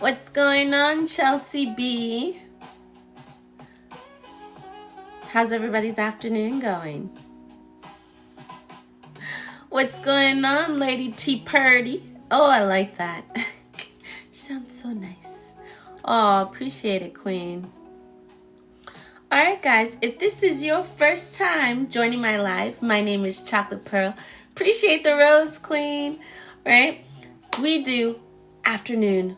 What's going on, Chelsea B? How's everybody's afternoon going? What's going on, Lady T Purdy? Oh, I like that. Sounds so nice. Oh, appreciate it, Queen. Alright, guys, if this is your first time joining my live, my name is Chocolate Pearl. Appreciate the rose, Queen. Right? We do afternoon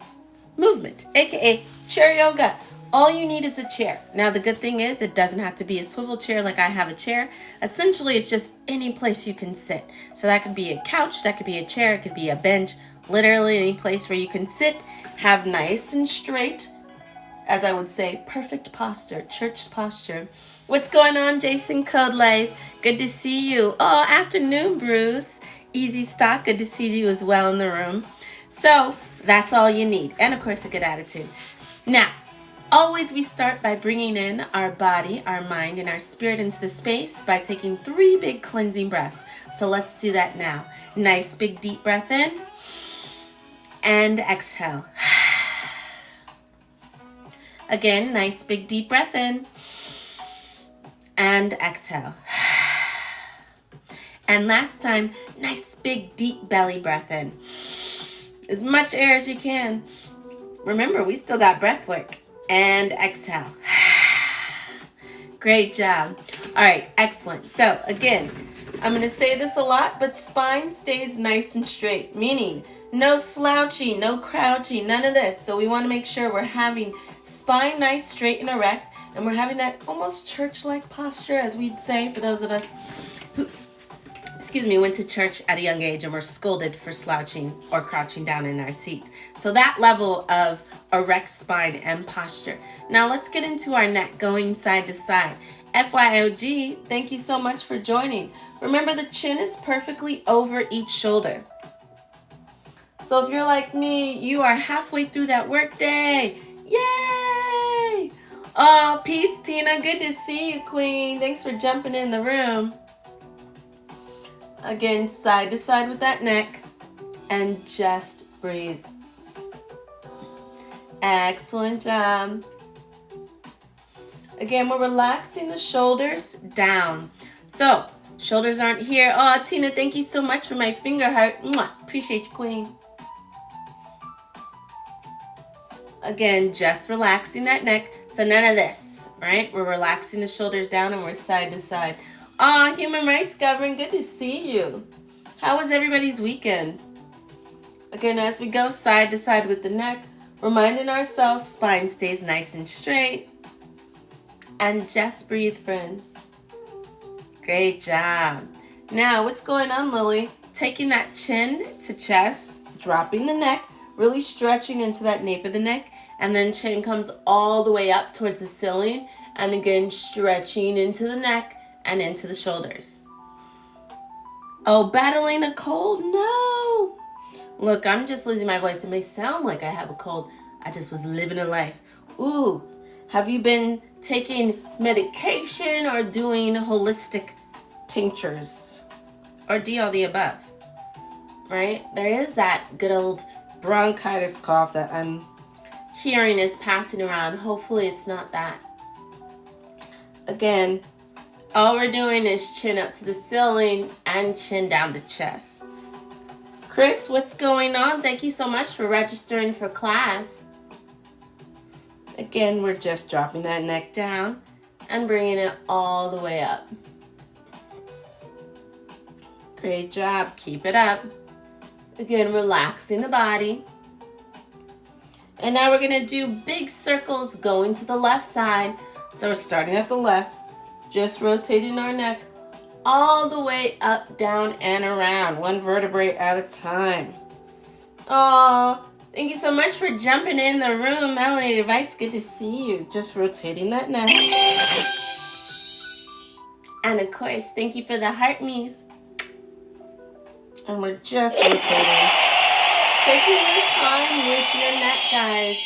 movement, aka chair yoga. All you need is a chair. Now, the good thing is it doesn't have to be a swivel chair like I have a chair. Essentially, it's just any place you can sit. So that could be a couch, that could be a chair, it could be a bench, literally any place where you can sit, have nice and straight, as I would say, perfect posture, church posture. What's going on, Jason Code Life? Good to see you. Oh, afternoon, Bruce. Easy Stock, good to see you as well in the room. So that's all you need. And of course, a good attitude. Now, always we start by bringing in our body, our mind, and our spirit into the space by taking 3 big cleansing breaths. So let's do that now. Nice big deep breath in and exhale. Again, nice big deep breath in and exhale. And last time, nice big deep belly breath in. As much air as you can. Remember, we still got breath work. And exhale. Great job. All right, excellent. So again, I'm going to say this a lot, but spine stays nice and straight, meaning no slouching, no crouching, none of this. So we want to make sure we're having spine nice, straight, and erect, and we're having that almost church-like posture, as we'd say, for those of us who, went to church at a young age and were scolded for slouching or crouching down in our seats. So that level of erect spine and posture. Now let's get into our neck going side to side. FYOG, thank you so much for joining. Remember, the chin is perfectly over each shoulder. So if you're like me, you are halfway through that work day. Yay! Oh, peace, Tina. Good to see you, Queen. Thanks for jumping in the room. Again, side to side with that neck. And just breathe. Excellent job. Again, we're relaxing the shoulders down. So, shoulders aren't here. Oh, Tina, thank you so much for my finger heart. Mwah. Appreciate you, Queen. Again, just relaxing that neck. So none of this, right? We're relaxing the shoulders down and we're side to side. Oh, Human Rights Governor, good to see you. How was everybody's weekend? Again, as we go side to side with the neck, reminding ourselves spine stays nice and straight. And just breathe, friends. Great job. Now, what's going on, Lily? Taking that chin to chest, dropping the neck, really stretching into that nape of the neck, and then chin comes all the way up towards the ceiling, and again, stretching into the neck and into the shoulders. Oh, battling a cold? No. Look, I'm just losing my voice. It may sound like I have a cold. I just was living a life. Ooh, have you been taking medication or doing holistic tinctures? Or do all the above? Right? There is that good old bronchitis cough that I'm hearing is passing around. Hopefully it's not that. Again, all we're doing is chin up to the ceiling and chin down the chest. Chris, what's going on? Thank you so much for registering for class. Again, we're just dropping that neck down and bringing it all the way up. Great job. Keep it up. Again, relaxing the body. And now we're going to do big circles going to the left side. So we're starting at the left. Just rotating our neck all the way up, down, and around. One vertebrae at a time. Oh, thank you so much for jumping in the room. Melanie Device, good to see you. Just rotating that neck. And of course, thank you for the heart me's. And we're just rotating. Taking your time with your neck, guys.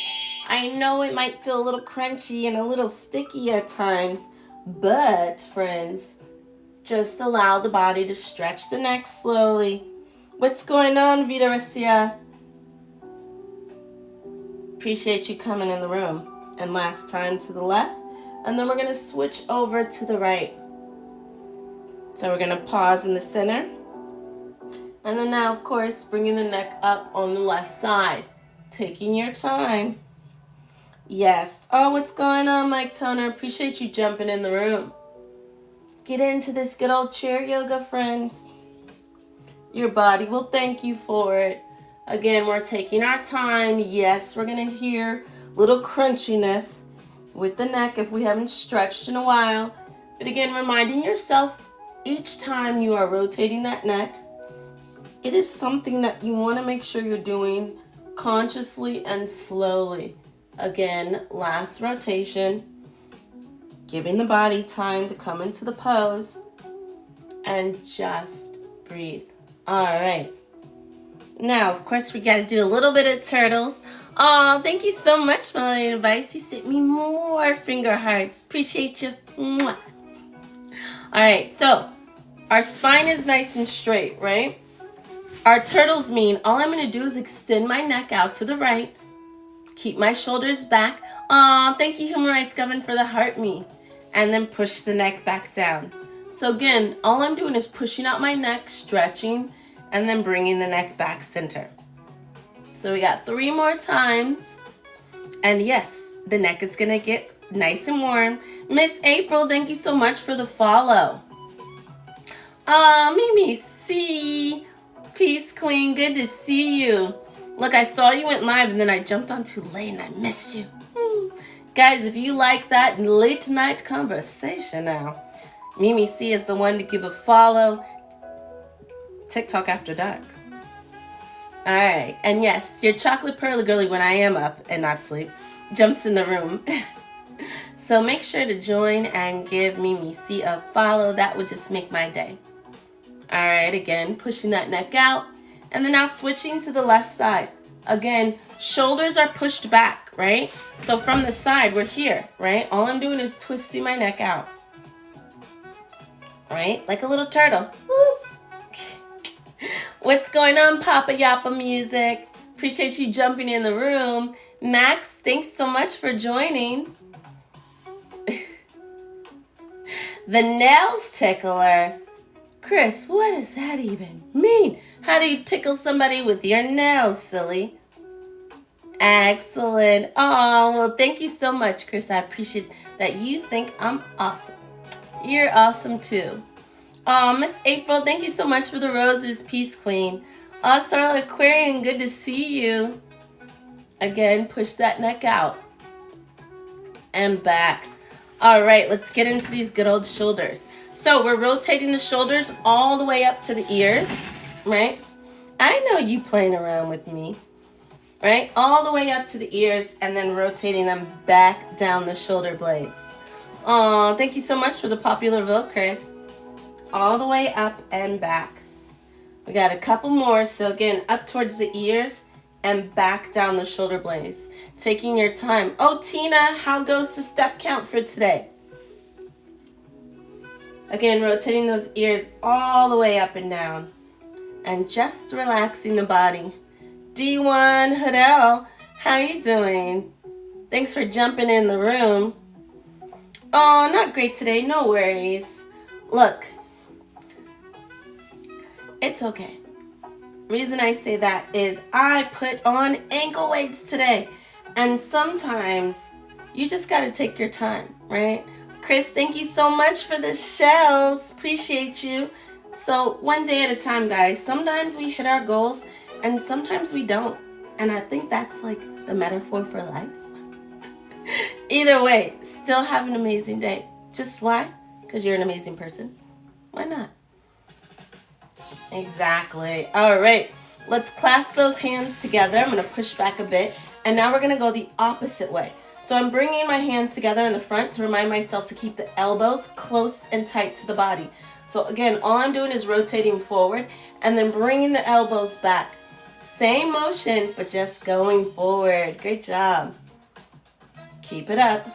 I know it might feel a little crunchy and a little sticky at times. But, friends, just allow the body to stretch the neck slowly. What's going on, Vita Garcia? Appreciate you coming in the room. And last time to the left. And then we're going to switch over to the right. So we're going to pause in the center. And then now, of course, bringing the neck up on the left side. Taking your time. Yes. Oh, what's going on, Mike Toner? Appreciate you jumping in the room. Get into this good old chair yoga, friends. Your body will thank you for it. Again, we're taking our time. Yes, we're going to hear a little crunchiness with the neck if we haven't stretched in a while. But again, reminding yourself each time you are rotating that neck, it is something that you want to make sure you're doing consciously and slowly. Again, last rotation, giving the body time to come into the pose and just breathe. All right. Now, of course, we got to do a little bit of turtles. Oh, thank you so much, Melody Advice. You sent me more finger hearts. Appreciate you. Mwah. All right, so our spine is nice and straight, right? Our turtles mean all I'm going to do is extend my neck out to the right, keep my shoulders back. Oh, thank you, Human Rights Government, for the heart me. And then push the neck back down. So again, all I'm doing is pushing out my neck, stretching, and then bringing the neck back center. So we got 3 more times. And yes, the neck is going to get nice and warm. Miss April, thank you so much for the follow. Mimi C. Peace, Queen. Good to see you. Look, I saw you went live and then I jumped on too late and I missed you. Guys, if you like that late night conversation now, Mimi C is the one to give a follow. TikTok After Dark. All right. And yes, your chocolate pearly girly, when I am up and not sleep, jumps in the room. So make sure to join and give Mimi C a follow. That would just make my day. All right. Again, pushing that neck out. And then now switching to the left side. Again, shoulders are pushed back, right? So from the side, we're here, right? All I'm doing is twisting my neck out. All right? Like a little turtle. Woo. What's going on, Papa Yappa Music? Appreciate you jumping in the room. Max, thanks so much for joining. The nails tickler. Chris, what does that even mean? How do you tickle somebody with your nails, silly? Excellent. Oh, well, thank you so much, Chris. I appreciate that you think I'm awesome. You're awesome, too. Oh, Miss April, thank you so much for the roses, Peace Queen. Oh, Starlight Aquarian, good to see you. Again, push that neck out. And back. All right, let's get into these good old shoulders. So we're rotating the shoulders all the way up to the ears, right? I know you playing around with me, right? All the way up to the ears and then rotating them back down the shoulder blades. Oh, thank you so much for the popular vote, Chris. All the way up and back. We got a couple more. So again, up towards the ears and back down the shoulder blades. Taking your time. Oh, Tina, how goes the step count for today? Again, rotating those ears all the way up and down. And just relaxing the body. D1 Hadel, how are you doing? Thanks for jumping in the room. Oh, not great today. No worries. Look. It's okay. Reason I say that is I put on ankle weights today. And sometimes you just got to take your time, right? Chris, thank you so much for the shells. Appreciate you. So one day at a time, guys. Sometimes we hit our goals and sometimes we don't. And I think that's like the metaphor for life. Either way, still have an amazing day. Just why? Because you're an amazing person. Why not? Exactly. All right. Let's clasp those hands together. I'm going to push back a bit. And now we're going to go the opposite way. So I'm bringing my hands together in the front to remind myself to keep the elbows close and tight to the body. So again, all I'm doing is rotating forward and then bringing the elbows back. Same motion, but just going forward. Great job. Keep it up.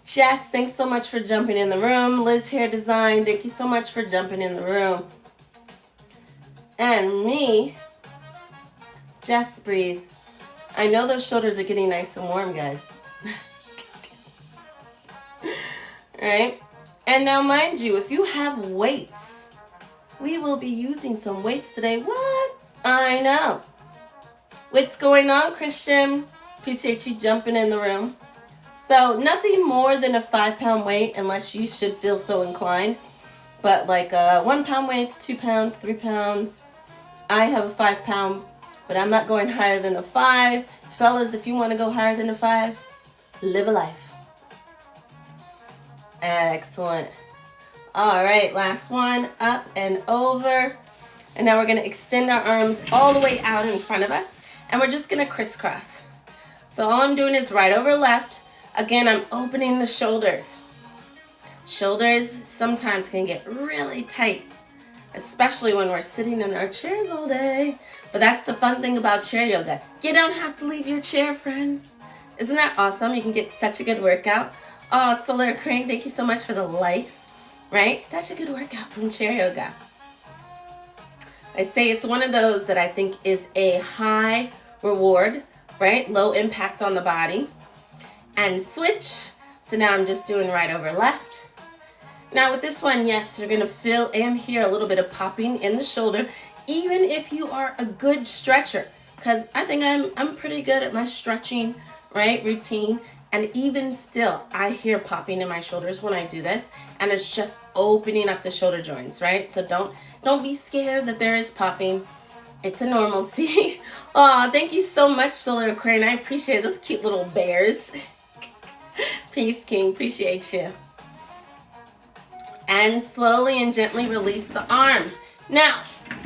Jess, thanks so much for jumping in the room. Liz Hair Design, thank you so much for jumping in the room. And me, just breathe. I know those shoulders are getting nice and warm, guys. Right? And now, mind you, if you have weights, we will be using some weights today. What? I know. What's going on, Christian? Appreciate you jumping in the room. So nothing more than a 5-pound weight unless you should feel so inclined. But like 1 pound weights, 2 pounds, 3 pounds. I have a 5-pound, but I'm not going higher than a 5. Fellas, if you want to go higher than a 5, live a life. Excellent. All right, last one, up and over. And now we're going to extend our arms all the way out in front of us. And we're just going to crisscross. So all I'm doing is right over left. Again, I'm opening the shoulders. Shoulders sometimes can get really tight, especially when we're sitting in our chairs all day. But that's the fun thing about chair yoga. You don't have to leave your chair, friends. Isn't that awesome? You can get such a good workout. Oh, Solar Crane, thank you so much for the likes. Right? Such a good workout from chair yoga. I say it's one of those that I think is a high reward, right? Low impact on the body. And switch. So now I'm just doing right over left. Now with this one, yes, you're going to feel and hear a little bit of popping in the shoulder, even if you are a good stretcher. Because I think I'm pretty good at my stretching, right, routine. And even still, I hear popping in my shoulders when I do this. And it's just opening up the shoulder joints, right? So don't be scared that there is popping. It's a normalcy. Oh, thank you so much, Solar Crane. I appreciate those cute little bears. Peace, King. Appreciate you. And slowly and gently release the arms. Now,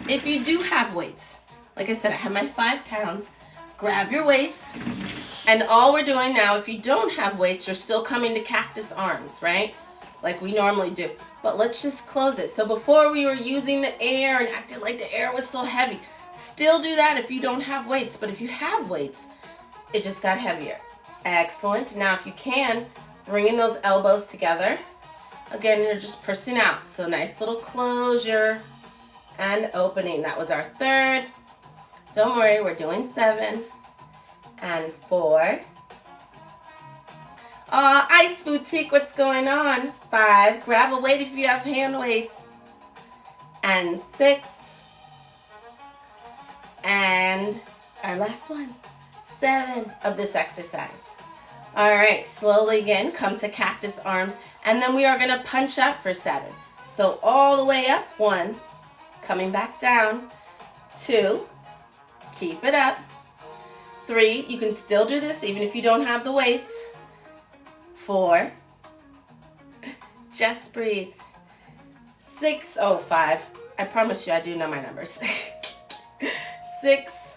if you do have weights, like I said, I have my 5 pounds. Grab your weights. And all we're doing now, if you don't have weights, you're still coming to cactus arms, right? Like we normally do. But let's just close it. So before we were using the air and acted like the air was so heavy. Still do that if you don't have weights. But if you have weights, it just got heavier. Excellent. Now if you can, bringing those elbows together. Again, you're just pursing out. So nice little closure and opening. That was our 3rd. Don't worry, we're doing 7 and 4. Ice Boutique, what's going on? 5. Grab a weight if you have hand weights. And 6. And our last one. 7 of this exercise. All right, slowly again, come to cactus arms. And then we are going to punch up for 7. So all the way up, 1. Coming back down. 2. Keep it up. 3. You can still do this even if you don't have the weights. 4. Just breathe. 6. Oh, 5. I promise you I do know my numbers. 6.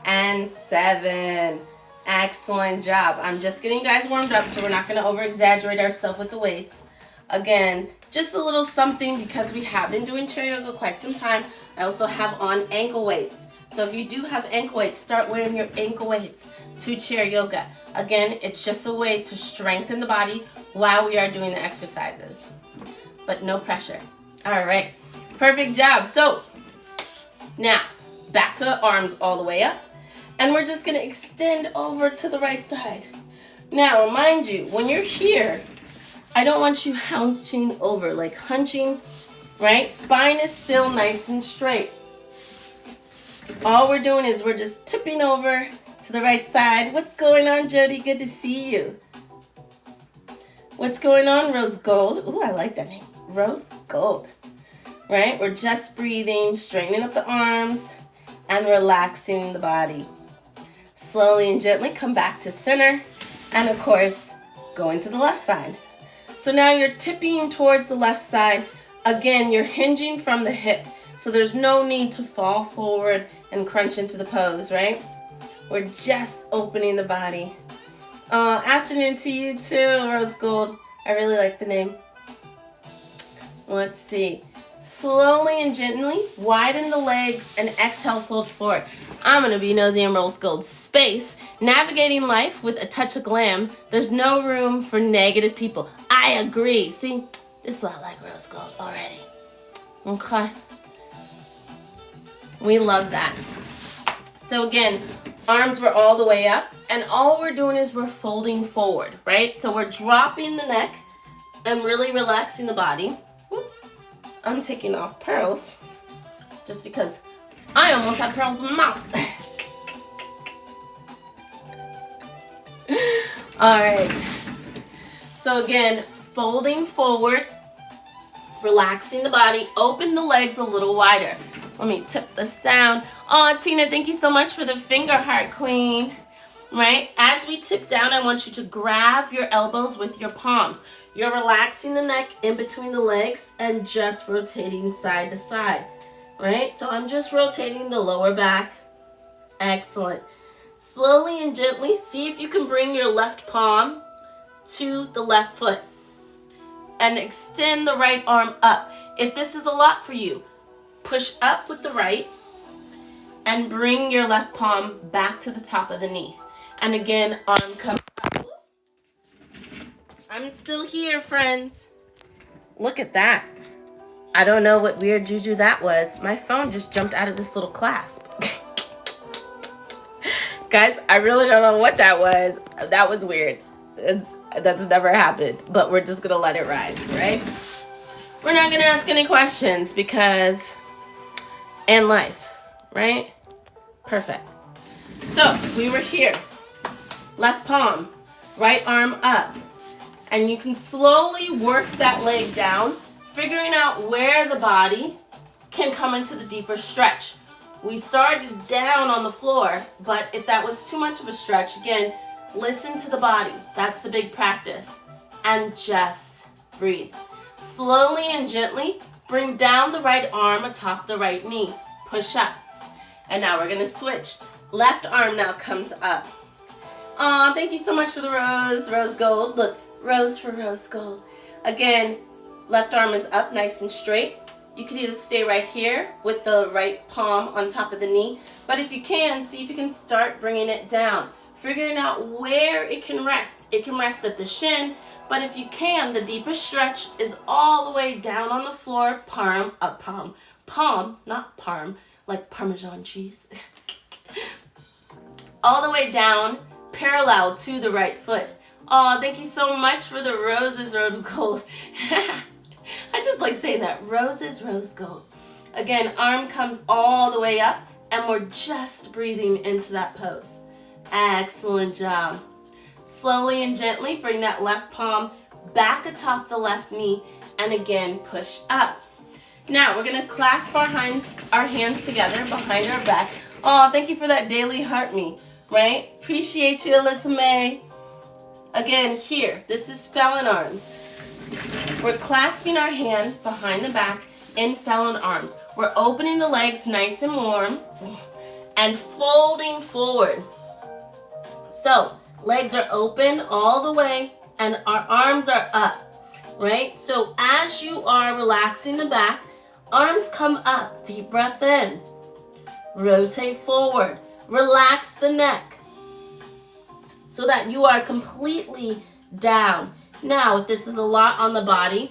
And 7. Excellent job. I'm just getting you guys warmed up, so we're not going to over-exaggerate ourselves with the weights. Again, just a little something because we have been doing chair yoga quite some time. I also have on ankle weights. So if you do have ankle weights, start wearing your ankle weights to chair yoga. Again, it's just a way to strengthen the body while we are doing the exercises. But no pressure. All right. Perfect job. So now back to the arms all the way up. And we're just going to extend over to the right side. Now, mind you, when you're here, I don't want you hunching over, like hunching, right? Spine is still nice and straight. All we're doing is we're just tipping over to the right side. What's going on, Jody? Good to see you. What's going on, Rose Gold? Ooh, I like that name. Rose Gold. Right? We're just breathing, straightening up the arms, and relaxing the body. Slowly and gently come back to center. And of course, going to the left side. So now you're tipping towards the left side. Again, you're hinging from the hip. So there's no need to fall forward and crunch into the pose, right? We're just opening the body. Afternoon to you too, Rose Gold. I really like the name. Let's see. Slowly and gently widen the legs and exhale, fold forward. I'm going to be Nosy and Rose Gold space. Navigating life with a touch of glam. There's no room for negative people. I agree. See, this is why I like Rose Gold already. Okay. We love that. So again, arms were all the way up, and all we're doing is we're folding forward, right? So we're dropping the neck and really relaxing the body. Whoop. I'm taking off pearls just because I almost have pearls in my mouth. All right. So again, folding forward, relaxing the body, open the legs a little wider. Let me tip this down. Oh, Tina, thank you so much for the finger heart, queen. Right? As we tip down, I want you to grab your elbows with your palms. You're relaxing the neck in between the legs and just rotating side to side. Right? So I'm just rotating the lower back. Excellent. Slowly and gently, see if you can bring your left palm to the left foot and extend the right arm up. If this is a lot for you, push up with the right and bring your left palm back to the top of the knee. And again, arm comes up. I'm still here, friends. Look at that. I don't know what weird juju that was. My phone just jumped out of this little clasp. Guys, I really don't know what that was. That was weird. That's never happened, but we're just gonna let it ride, right? We're not gonna ask any questions because in life, right? Perfect. So we were here, left palm, right arm up, and you can slowly work that leg down, figuring out where the body can come into the deeper stretch. We started down on the floor, but if that was too much of a stretch, again, listen to the body. That's the big practice. And just breathe. Slowly and gently, bring down the right arm atop the right knee. Push up. And now we're gonna switch. Left arm now comes up. Aw, thank you so much for the rose, rose gold. Look, rose for rose gold. Again, left arm is up nice and straight. You can either stay right here with the right palm on top of the knee, but if you can, see if you can start bringing it down, figuring out where it can rest. It can rest at the shin, but if you can, the deepest stretch is all the way down on the floor, palm, not parm, like Parmesan cheese. All the way down, parallel to the right foot. Oh, thank you so much for the roses, rose gold. I just like saying that, roses, rose gold. Again, arm comes all the way up, and we're just breathing into that pose. Excellent job. Slowly and gently, bring that left palm back atop the left knee, and again, push up. Now, we're gonna clasp our hands together behind our back. Oh, thank you for that daily heart me, right? Appreciate you, Alyssa May. Again, here, this is felon arms. We're clasping our hand behind the back in felon arms. We're opening the legs nice and warm and folding forward. So, legs are open all the way and our arms are up, right? So, as you are relaxing the back, arms come up, deep breath in. Rotate forward, relax the neck so that you are completely down. Now, if this is a lot on the body,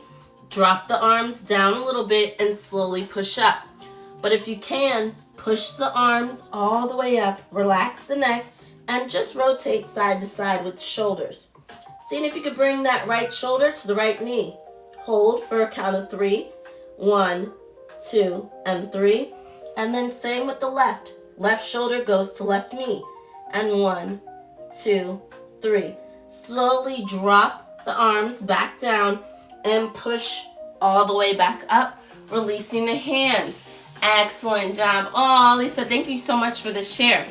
drop the arms down a little bit and slowly push up. But if you can, push the arms all the way up, relax the neck, and just rotate side to side with the shoulders. Seeing if you could bring that right shoulder to the right knee. Hold for a count of 3. 1, 2, and 3. And then same with the left. Left shoulder goes to left knee. And 1, 2, 3. Slowly drop the arms back down and push all the way back up, releasing the hands. Excellent job. Oh, Lisa, thank you so much for the share.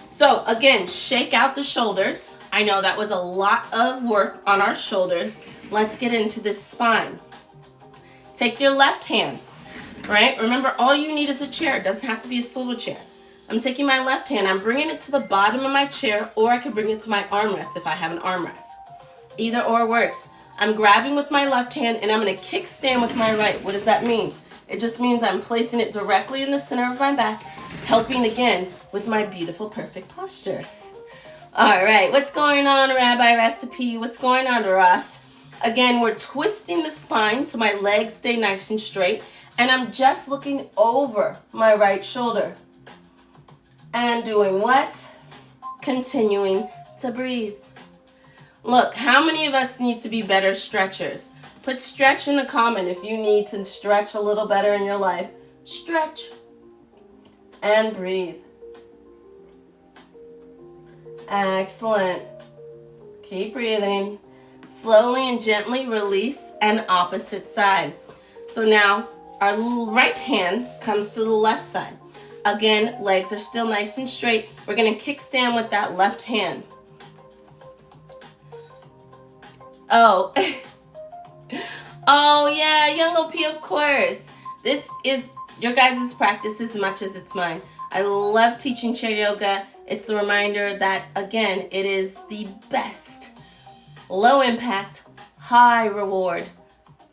So again, shake out the shoulders. I know that was a lot of work on our shoulders. Let's get into this spine. Take your left hand, right? Remember, all you need is a chair. It doesn't have to be a swivel chair. I'm taking my left hand, I'm bringing it to the bottom of my chair, or I can bring it to my armrest if I have an armrest. Either or works. I'm grabbing with my left hand and I'm going to kickstand with my right. What does that mean? It just means I'm placing it directly in the center of my back, helping again with my beautiful, perfect posture. All right, what's going on, Rabbi Recipe? What's going on, Ross? Again, we're twisting the spine so my legs stay nice and straight, and I'm just looking over my right shoulder. And doing what? Continuing to breathe. Look, how many of us need to be better stretchers? Put stretch in the comment if you need to stretch a little better in your life. Stretch and breathe. Excellent. Keep breathing. Slowly and gently release and opposite side. So now our right hand comes to the left side. Again, legs are still nice and straight. We're going to kickstand with that left hand. Oh. Oh yeah, Young OP, of course. This is your guys' practice as much as it's mine. I love teaching chair yoga. It's a reminder that, again, it is the best, low impact, high reward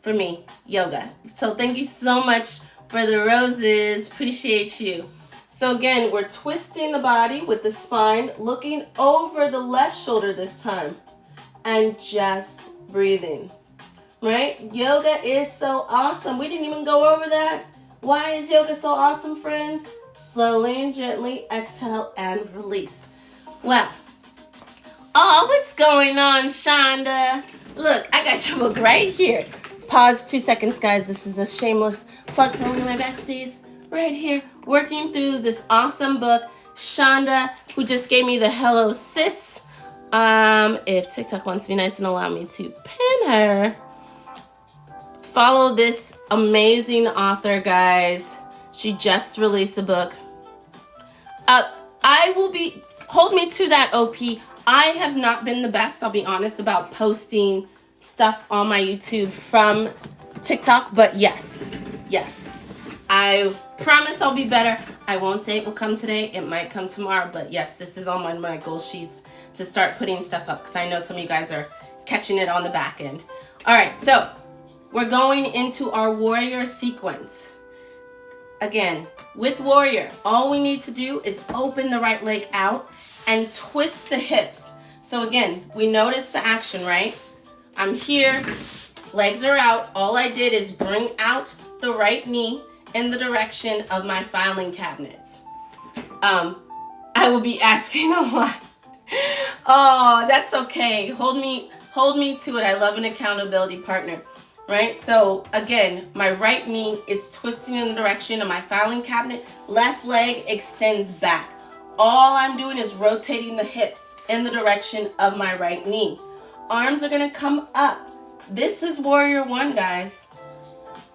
for me, yoga. So thank you so much for the roses. Appreciate you. So again, we're twisting the body with the spine, looking over the left shoulder this time, and just breathing. Right? Yoga is so awesome. We didn't even go over that. Why is yoga so awesome, friends? Slowly and gently exhale and release. Well, oh, what's going on, Shonda? Look, I got your book right here. Pause 2 seconds, guys. This is a shameless plug for one of my besties right here, working through this awesome book. Shonda, who just gave me the hello sis. If TikTok wants to be nice and allow me to pin her. Follow this amazing author, guys. She just released a book. I will be, hold me to that, OP. I have not been the best, I'll be honest, about posting stuff on my YouTube from TikTok, but yes. I promise I'll be better. I won't say it will come today. It might come tomorrow, but yes, this is on one of my goal sheets to start putting stuff up because I know some of you guys are catching it on the back end. All right, so we're going into our warrior sequence. Again, with warrior, all we need to do is open the right leg out and twist the hips. So again, we notice the action, right? I'm here, legs are out. All I did is bring out the right knee in the direction of my filing cabinets. I will be asking a lot. Oh, that's okay. Hold me to it. I love an accountability partner. Right? So again, my right knee is twisting in the direction of my filing cabinet. Left leg extends back. All I'm doing is rotating the hips in the direction of my right knee. Arms are going to come up. This is warrior one, guys.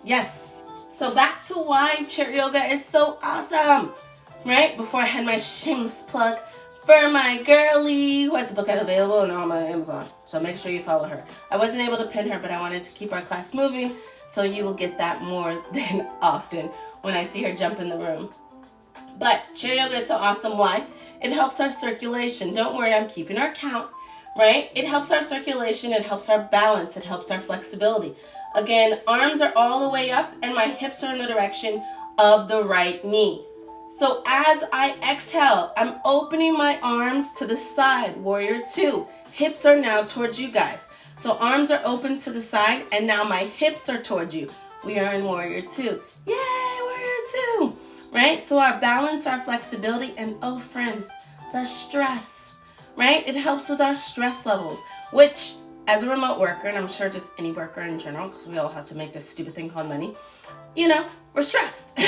Yes. So back to why chair yoga is so awesome. Right? Before I had my shameless plug for my girlie who has a book available and on my Amazon. So make sure you follow her. I wasn't able to pin her, but I wanted to keep our class moving. So you will get that more than often when I see her jump in the room. But chair yoga is so awesome. Why? It helps our circulation. Don't worry, I'm keeping our count. Right? It helps our circulation. It helps our balance. It helps our flexibility. Again, arms are all the way up and my hips are in the direction of the right knee. So as I exhale, I'm opening my arms to the side, warrior two. Hips are now towards you guys. So arms are open to the side and now my hips are towards you. We are in warrior two. Yay, warrior two. Right? So our balance, our flexibility, and oh friends, the stress, right? It helps with our stress levels, which as a remote worker, and I'm sure just any worker in general, because we all have to make this stupid thing called money, you know, we're stressed.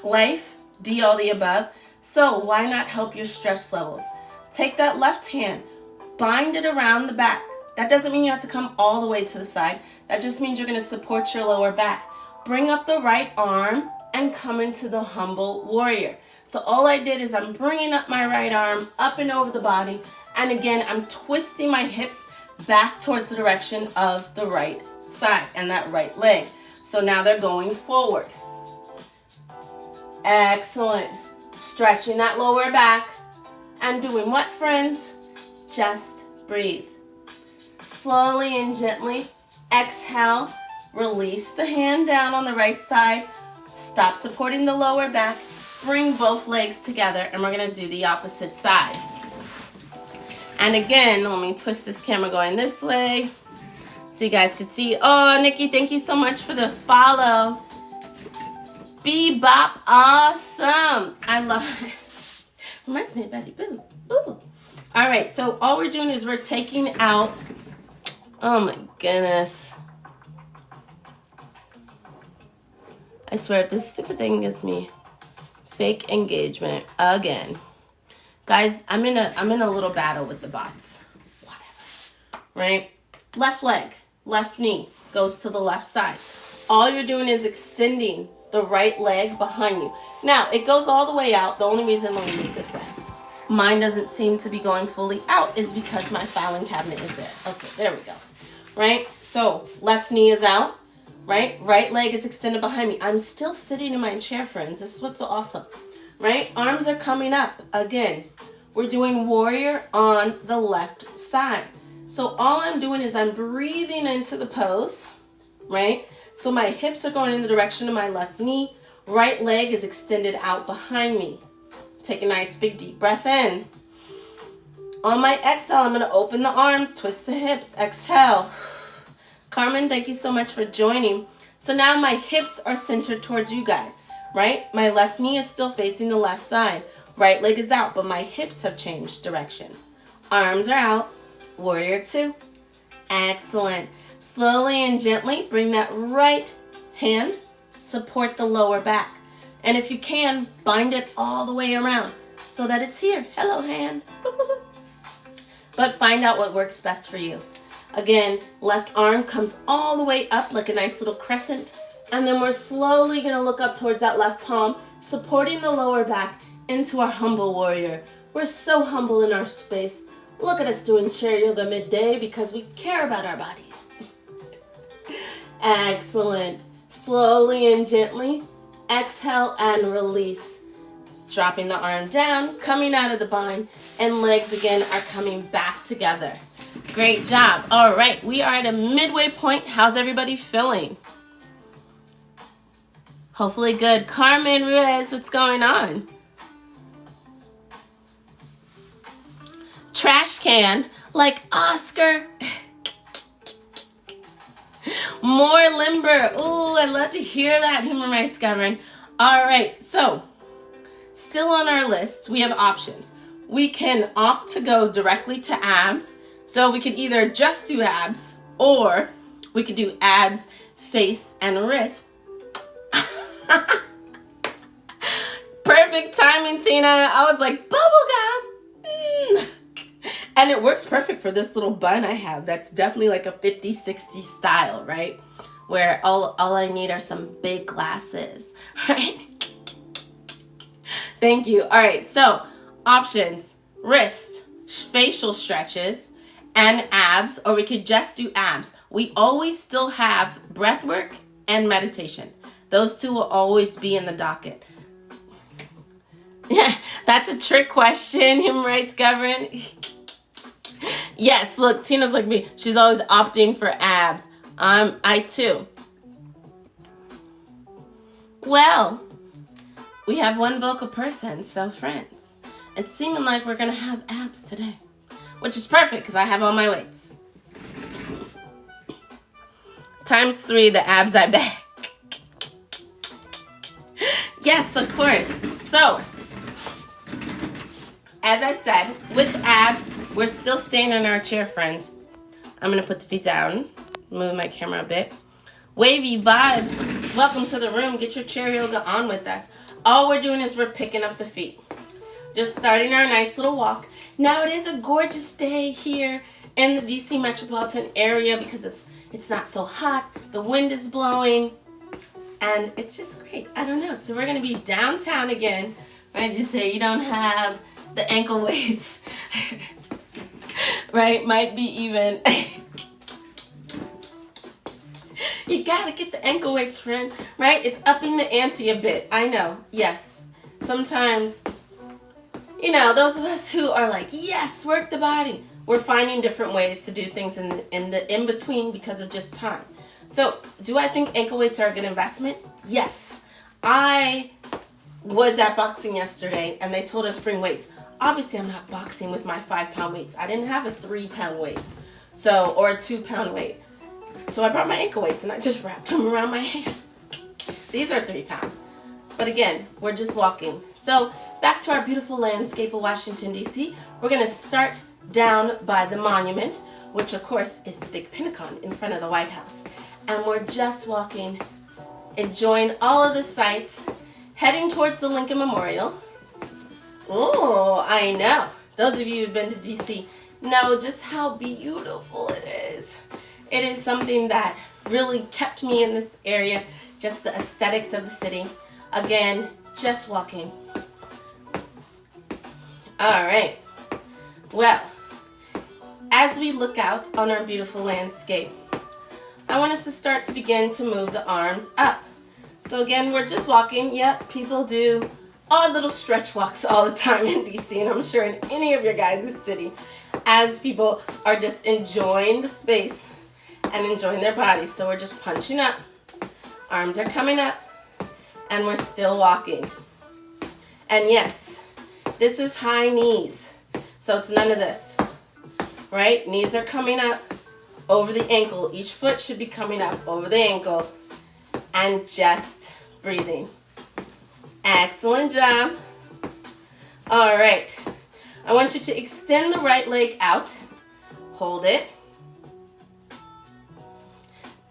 Life, D all the above. So why not help your stress levels? Take that left hand, bind it around the back. That doesn't mean you have to come all the way to the side. That just means you're going to support your lower back. Bring up the right arm and come into the humble warrior. So all I did is I'm bringing up my right arm up and over the body. And again, I'm twisting my hips back towards the direction of the right side and that right leg. So now they're going forward. Excellent. Stretching that lower back and doing what, friends? Just breathe. Slowly and gently exhale. Release the hand down on the right side. Stop supporting the lower back. Bring both legs together and we're going to do the opposite side. And again, let me twist this camera going this way so you guys can see. Oh, Nikki, thank you so much for the follow. Bebop, awesome. I love it. Reminds me of Betty Boo. Ooh. All right, so all we're doing is we're taking out, oh my goodness. I swear, if this stupid thing gives me fake engagement again. Guys, I'm in a little battle with the bots. Whatever. Right? Left leg, left knee goes to the left side. All you're doing is extending the right leg behind you. Now, it goes all the way out. The only reason I'm leaving it this way, mine doesn't seem to be going fully out, is because my filing cabinet is there. Okay, there we go. Right? So, left knee is out. Right? Right leg is extended behind me. I'm still sitting in my chair, friends. This is what's so awesome. Right? Arms are coming up. Again, we're doing warrior on the left side. So all I'm doing is I'm breathing into the pose. Right? So my hips are going in the direction of my left knee. Right leg is extended out behind me. Take a nice big deep breath in. On my exhale, I'm going to open the arms, twist the hips, exhale. Carmen, thank you so much for joining. So now my hips are centered towards you guys, right? My left knee is still facing the left side. Right leg is out, but my hips have changed direction. Arms are out. Warrior 2. Excellent. Slowly and gently bring that right hand, support the lower back. And if you can, bind it all the way around so that it's here. Hello, hand. But find out what works best for you. Again, left arm comes all the way up like a nice little crescent. And then we're slowly going to look up towards that left palm, supporting the lower back into our humble warrior. We're so humble in our space. Look at us doing chair yoga midday because we care about our bodies. Excellent. Slowly and gently, exhale and release. Dropping the arm down, coming out of the bind, and legs again are coming back together. Great job. All right, we are at a midway point. How's everybody feeling? Hopefully good. Carmen Ruiz, what's going on? Trash can, like Oscar. More limber. Ooh, I'd love to hear that, human rights government. All right, so still on our list, we have options. We can opt to go directly to abs. So we could either just do abs, or we could do abs, face, and wrist. Perfect timing, Tina. I was like, bubblegum. And it works perfect for this little bun I have. That's definitely like a 50s, 60s style, right? Where all I need are some big glasses, right? Thank you. All right, so options: wrist, facial stretches, and abs, or we could just do abs. We always still have breath work and meditation. Those two will always be in the docket. Yeah, that's a trick question, human rights govern. Yes, look, Tina's like me. She's always opting for abs. I too. Well, we have one vocal person, so friends, it's seeming like we're gonna have abs today. Which is perfect because I have all my weights. Times 3 the abs I beg. Yes, of course. So, as I said, with abs, we're still staying in our chair, friends. I'm going to put the feet down. Move my camera a bit. Wavy vibes. Welcome to the room. Get your chair yoga on with us. All we're doing is we're picking up the feet. Just starting our nice little walk. Now it is a gorgeous day here in the DC metropolitan area because it's not so hot. The wind is blowing and it's just great. I don't know. So we're going to be downtown again. Right? Just say you don't have the ankle weights. Right? Might be even. You got to get the ankle weights, friend. Right? It's upping the ante a bit. I know. Yes. Sometimes, you know, those of us who are like, yes, work the body. We're finding different ways to do things in the in-between because of just time. So, do I think ankle weights are a good investment? Yes. I was at boxing yesterday and they told us bring weights. Obviously, I'm not boxing with my 5-pound weights. I didn't have a 3-pound weight. So, or a 2-pound weight. So I brought my ankle weights and I just wrapped them around my hand. These are 3 pounds. But again, we're just walking. So back to our beautiful landscape of Washington, D.C. We're going to start down by the monument, which of course is the big Pentagon in front of the White House. And we're just walking, enjoying all of the sights, heading towards the Lincoln Memorial. Oh, I know. Those of you who've been to D.C. know just how beautiful it is. It is something that really kept me in this area, just the aesthetics of the city. Again, just walking. All right. Well, as we look out on our beautiful landscape, I want us to start to begin to move the arms up. So again, we're just walking. Yep, people do odd little stretch walks all the time in DC, and I'm sure in any of your guys' city, as people are just enjoying the space and enjoying their bodies. So we're just punching up, arms are coming up, and we're still walking. And yes, this is high knees, so it's none of this, right? Knees are coming up over the ankle. Each foot should be coming up over the ankle, and just breathing. Excellent job. All right. I want you to extend the right leg out. Hold it.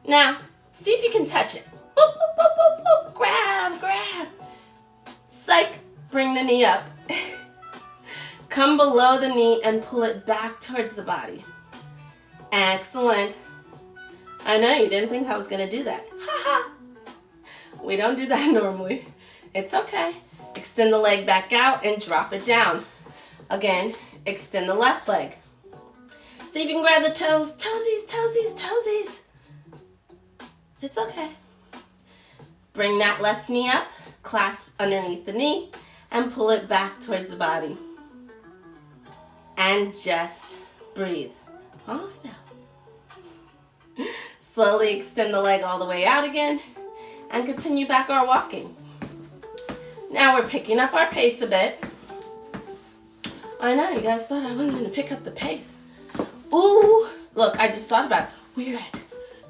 Now, see if you can touch it. Boop, boop, boop, boop, boop. Grab, grab. Psych. Bring the knee up. Come below the knee and pull it back towards the body. Excellent. I know you didn't think I was going to do that. Ha ha. We don't do that normally. It's okay. Extend the leg back out and drop it down. Again, extend the left leg. See if you can grab the toes. Toesies, toesies, toesies. It's okay. Bring that left knee up, clasp underneath the knee, and pull it back towards the body. And just breathe. Oh, no. Slowly extend the leg all the way out again, and continue back our walking. Now we're picking up our pace a bit. I know, you guys thought I wasn't going to pick up the pace. Ooh, look, I just thought about it. We're at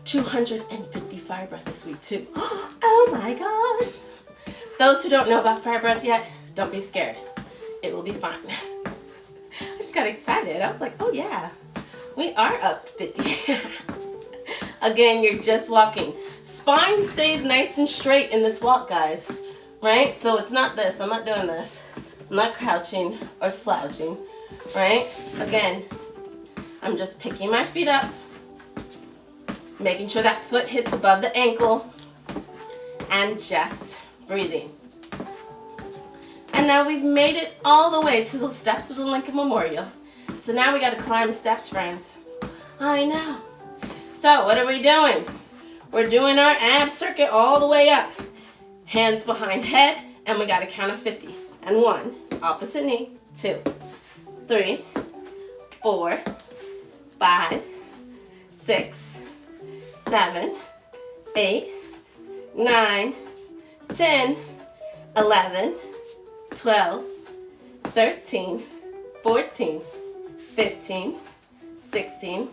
250 fire breath this week too. Oh my gosh. Those who don't know about fire breath yet, don't be scared. It will be fine. I just got excited. I was like, oh yeah, we are up 50. Again, you're just walking. Spine stays nice and straight in this walk, guys. Right? So it's not this. I'm not doing this. I'm not crouching or slouching. Right? Again, I'm just picking my feet up, making sure that foot hits above the ankle, and just breathing. And now we've made it all the way to the steps of the Lincoln Memorial. So now we got to climb steps, friends. I know. So what are we doing? We're doing our ab circuit all the way up. Hands behind head, and we got to count of 50. And 1, opposite knee, 2, 3, 4, 5, 6, 7, 8, 9, 10, 11, 12, 13, 14, 15, 16,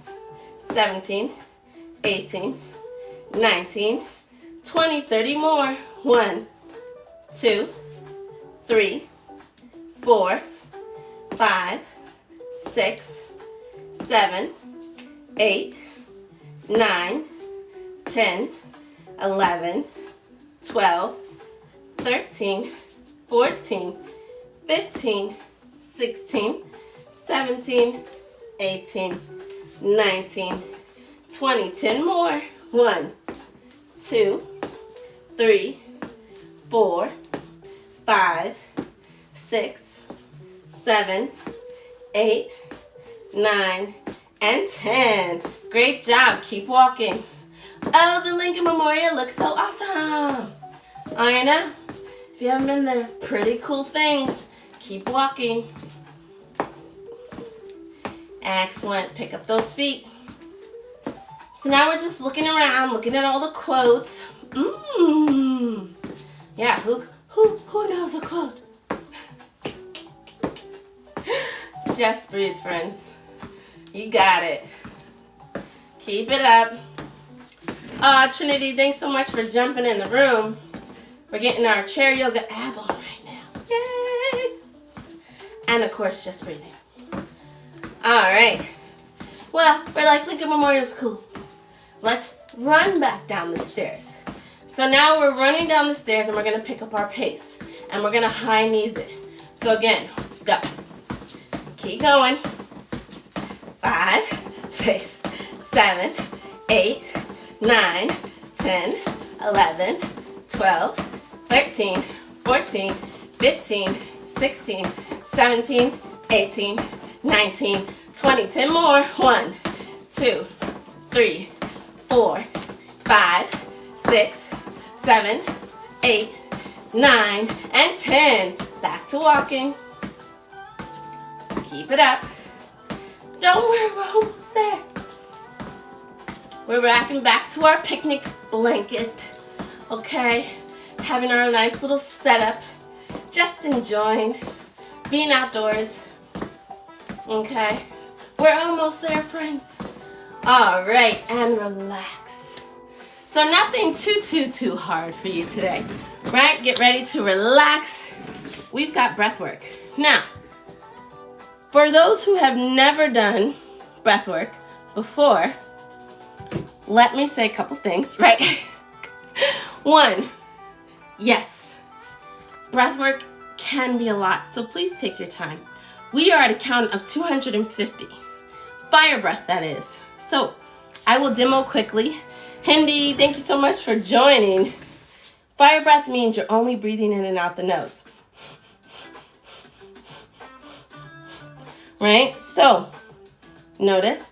17, 18, 19, 20, 30 more. 1, 2, 3, 4, 5, 6, 7, 8, 9, 10, 11, 12, 13, 14, 15, 16, 17, 18, 19, 20, 10 more. 1, 2, 3, 4, 5, 6, 7, 8, 9, and 10. Great job. Keep walking. Oh, the Lincoln Memorial looks so awesome. I know. If you haven't been there, pretty cool things. Keep walking. Excellent. Pick up those feet. So now we're just looking around, looking at all the quotes. Yeah, who knows a quote? Just breathe, friends. You got it. Keep it up. Trinity, thanks so much for jumping in the room. We're getting our chair yoga ab on right now. Yay! And of course, just breathing. All right. Well, we're like Lincoln Memorial School. Let's run back down the stairs. So now we're running down the stairs and we're going to pick up our pace. And we're going to high knees it. So again, go. Keep going. 5, 6, 7, 8, 9, 10, 11, 12, 13, 14, 15, 16, 17, 18, 19, 20. 10 more. 1, 2, 3, 4, 5, 6, 7, 8, 9, and 10. Back to walking. Keep it up. Don't worry, we're almost there. We're rocking back to our picnic blanket. Okay? Having our nice little setup. Just enjoying being outdoors. Okay? We're almost there, friends. All right, and relax. So nothing too hard for you today, right? Get ready to relax. We've got breath work. Now, for those who have never done breath work before, let me say a couple things, right? 1, yes, breath work can be a lot, so please take your time. We are at a count of 250. Fire breath, that is. So I will demo quickly. Hindi, thank you so much for joining. Fire breath means you're only breathing in and out the nose. Right? So, notice.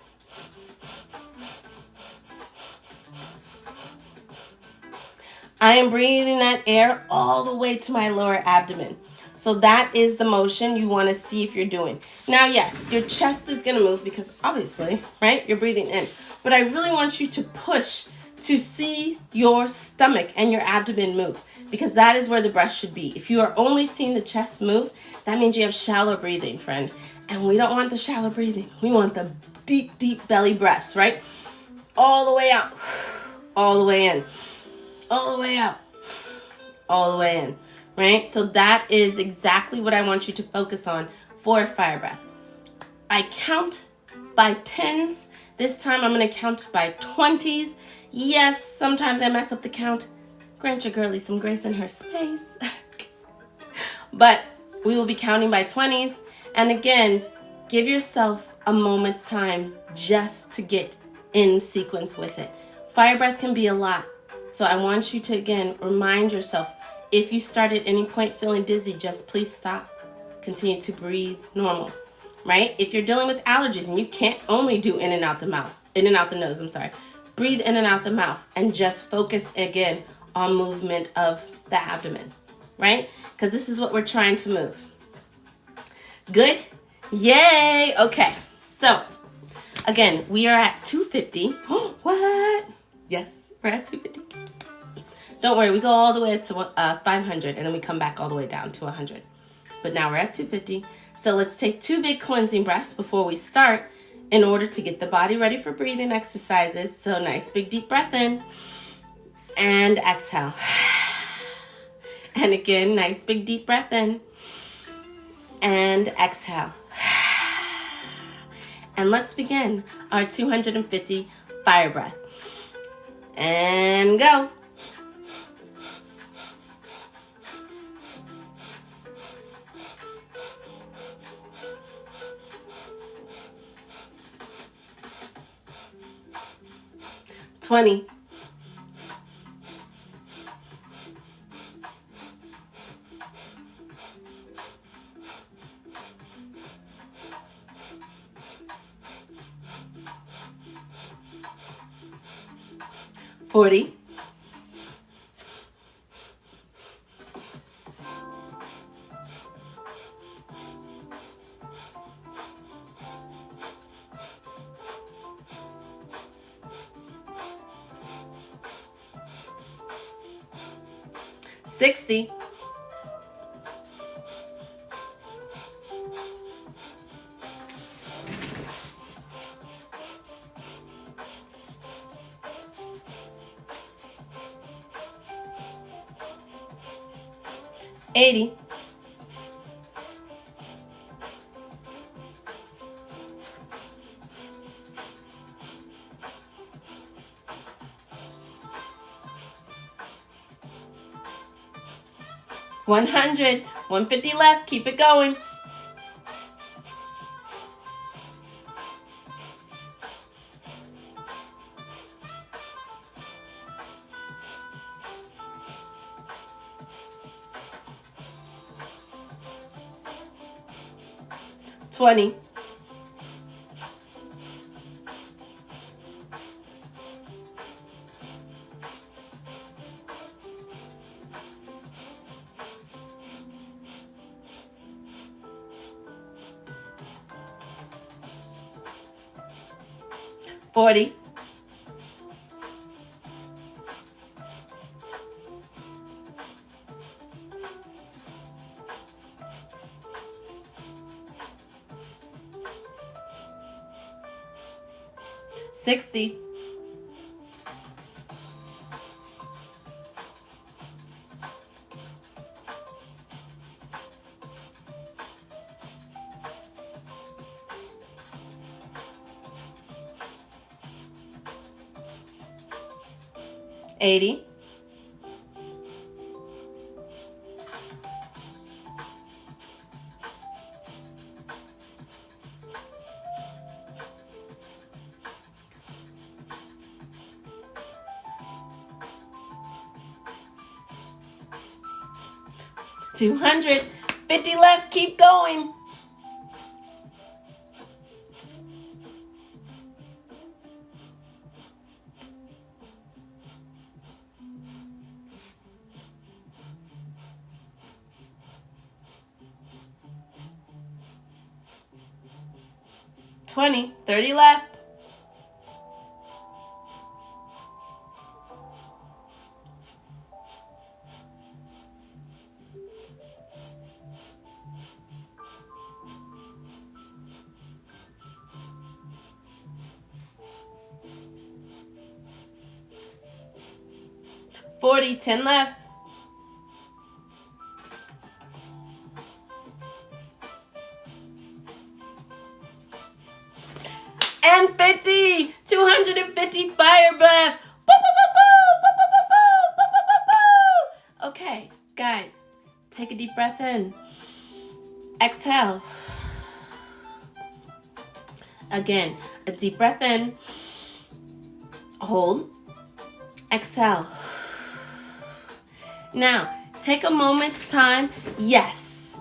I am breathing that air all the way to my lower abdomen. So that is the motion you want to see if you're doing. Now, yes, your chest is going to move because obviously, right, you're breathing in. But I really want you to push to see your stomach and your abdomen move because that is where the breath should be. If you are only seeing the chest move, that means you have shallow breathing, friend. And we don't want the shallow breathing. We want the deep belly breaths, right? All the way out, all the way in, all the way out, all the way in, right? So that is exactly what I want you to focus on for fire breath. I count by 10s. This time I'm going to count by 20s. Yes, sometimes I mess up the count. Grant your girlie some grace in her space. But we will be counting by 20s. And again, give yourself a moment's time just to get in sequence with it. Fire breath can be a lot. So I want you to, again, remind yourself, if you start at any point feeling dizzy, just please stop. Continue to breathe normal, right? If you're dealing with allergies and you can't only do in and out the nose, breathe in and out the mouth and just focus again on movement of the abdomen, right? Because this is what we're trying to move. Good? Yay! Okay, so again, we are at 250. What? Yes, we're at 250. Don't worry, we go all the way to 500 and then we come back all the way down to 100. But now we're at 250. So let's take 2 big cleansing breaths before we start in order to get the body ready for breathing exercises. So nice big deep breath in and exhale. And again, nice big deep breath in and exhale. And let's begin our 250 fire breath. And go. $20. 40. 60. 80. 100, 150 left. Keep it going. 20. 40. 60. 80. 200. 50 left. Keep going. 20. 30 left. 40. 10 left. 50. 250 fire breath. Okay, guys, take a deep breath in. Exhale. Again, a deep breath in. Hold. Exhale. Now, take a moment's time. Yes,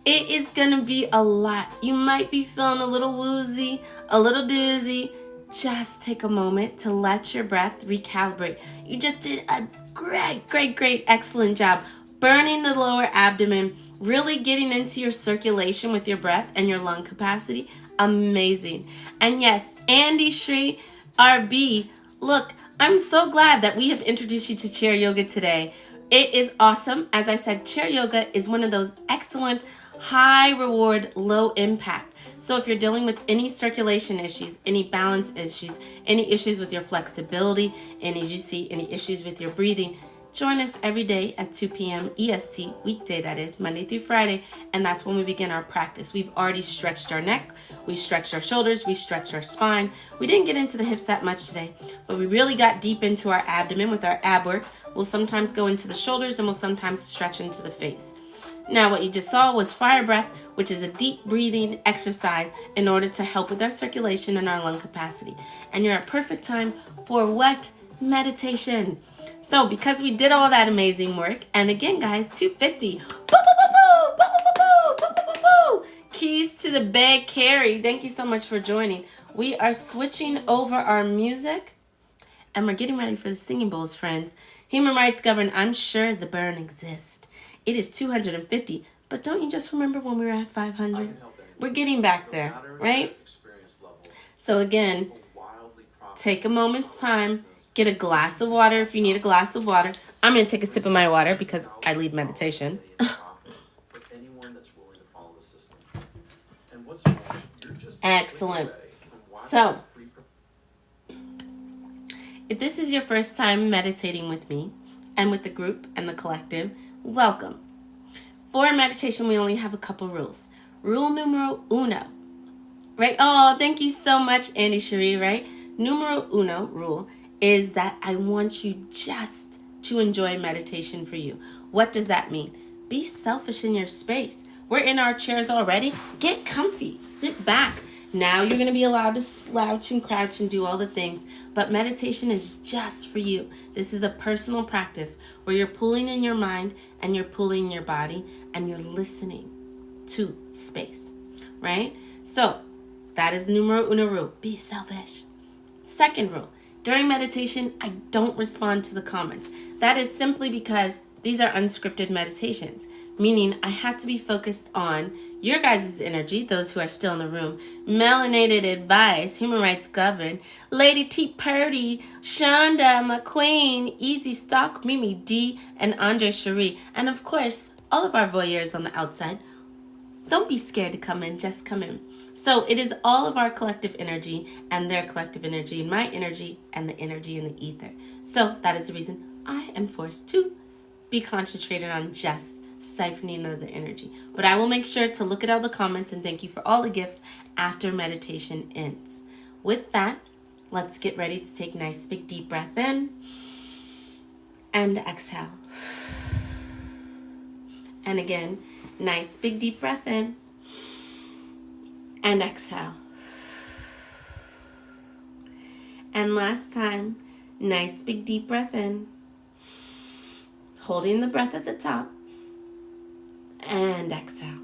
it is going to be a lot. You might be feeling a little woozy, a little doozy. Just take a moment to let your breath recalibrate. You just did a great, excellent job burning the lower abdomen, really getting into your circulation with your breath and your lung capacity. Amazing. And yes, Andy Shri, RB, look, I'm so glad that we have introduced you to chair yoga today. It is awesome. As I said, chair yoga is one of those excellent high reward, low impact. So if you're dealing with any circulation issues, any balance issues, any issues with your flexibility, and as you see, any issues with your breathing, join us every day at 2 p.m. EST, weekday that is, Monday through Friday, and that's when we begin our practice. We've already stretched our neck, we stretched our shoulders, we stretched our spine. We didn't get into the hips that much today, but we really got deep into our abdomen with our ab work. We'll sometimes go into the shoulders and we'll sometimes stretch into the face. Now what you just saw was fire breath, which is a deep breathing exercise in order to help with our circulation and our lung capacity. And you're at perfect time for what? Meditation. So because we did all that amazing work, and again guys, 250. Keys to the bag, Carrie. Thank you so much for joining. We are switching over our music and we're getting ready for the singing bowls, friends. Human rights govern. I'm sure the burn exists. It is 250, but don't you just remember when we were at 500? We're getting back there, right? So again, take a moment's time, get a glass of water if you need a glass of water. I'm going to take a sip of my water because I lead meditation. Excellent. So, if this is your first time meditating with me and with the group and the collective, welcome. For our meditation, we only have a couple rules. Rule numero uno, right? Oh, thank you so much, Andy Cherie, right? Numero uno rule is that I want you just to enjoy meditation for you. What does that mean? Be selfish in your space. We're in our chairs already. Get comfy. Sit back. Now you're going to be allowed to slouch and crouch and do all the things. But meditation is just for you. This is a personal practice where you're pulling in your mind and you're pulling your body and you're listening to space, right? So that is numero uno rule. Be selfish. Second rule. During meditation, I don't respond to the comments. That is simply because these are unscripted meditations, meaning I have to be focused on your guys' energy, those who are still in the room, Melanated Advice, Human Rights Governed, Lady T. Purdy, Shonda, McQueen, Easy Stock, Mimi D, and Andre Cherie. And of course, all of our voyeurs on the outside. Don't be scared to come in, just come in. So it is all of our collective energy and their collective energy and my energy and the energy in the ether. So that is the reason I am forced to be concentrated on just siphoning of the energy. But I will make sure to look at all the comments and thank you for all the gifts after meditation ends. With that, let's get ready to take a nice big deep breath in and exhale. And again, nice big deep breath in and exhale. And last time, nice big deep breath in, holding the breath at the top, and exhale.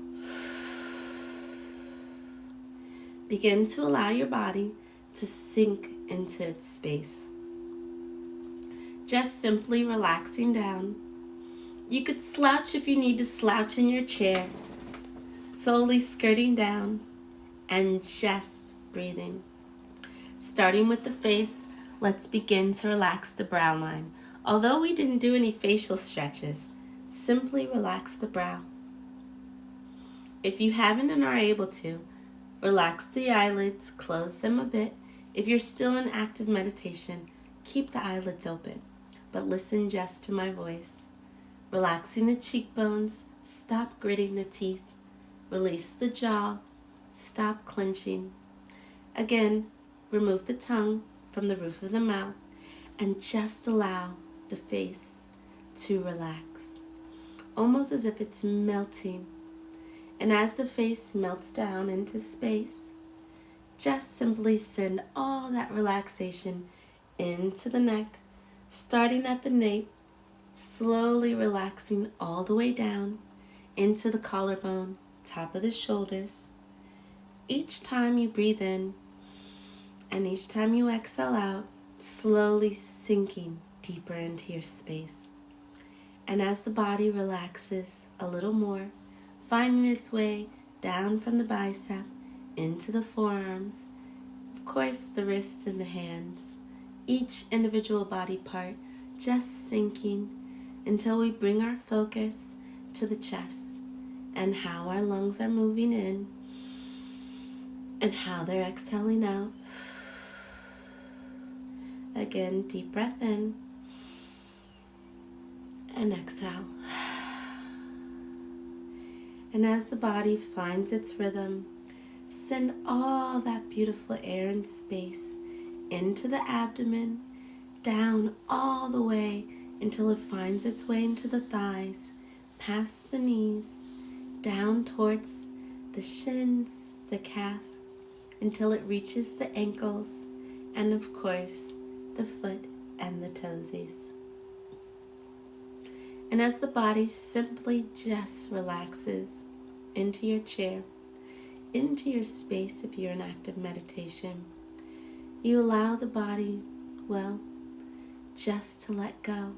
Begin to allow your body to sink into its space. Just simply relaxing down. You could slouch if you need to slouch in your chair, slowly skirting down and just breathing. Starting with the face, let's begin to relax the brow line. Although we didn't do any facial stretches, simply relax the brow. If you haven't and are able to, relax the eyelids, close them a bit. If you're still in active meditation, keep the eyelids open, but listen just to my voice. Relaxing the cheekbones, stop gritting the teeth, release the jaw, stop clenching. Again, remove the tongue from the roof of the mouth and just allow the face to relax, almost as if it's melting. And as the face melts down into space, just simply send all that relaxation into the neck, starting at the nape, slowly relaxing all the way down into the collarbone, top of the shoulders. Each time you breathe in and each time you exhale out, slowly sinking deeper into your space. And as the body relaxes a little more, finding its way down from the bicep into the forearms, of course the wrists and the hands, each individual body part just sinking until we bring our focus to the chest and how our lungs are moving in and how they're exhaling out. Again, deep breath in and exhale. And as the body finds its rhythm, send all that beautiful air and space into the abdomen, down all the way until it finds its way into the thighs, past the knees, down towards the shins, the calf, until it reaches the ankles, and of course, the foot and the toesies. And as the body simply just relaxes into your chair, into your space if you're in active meditation, you allow the body, well, just to let go.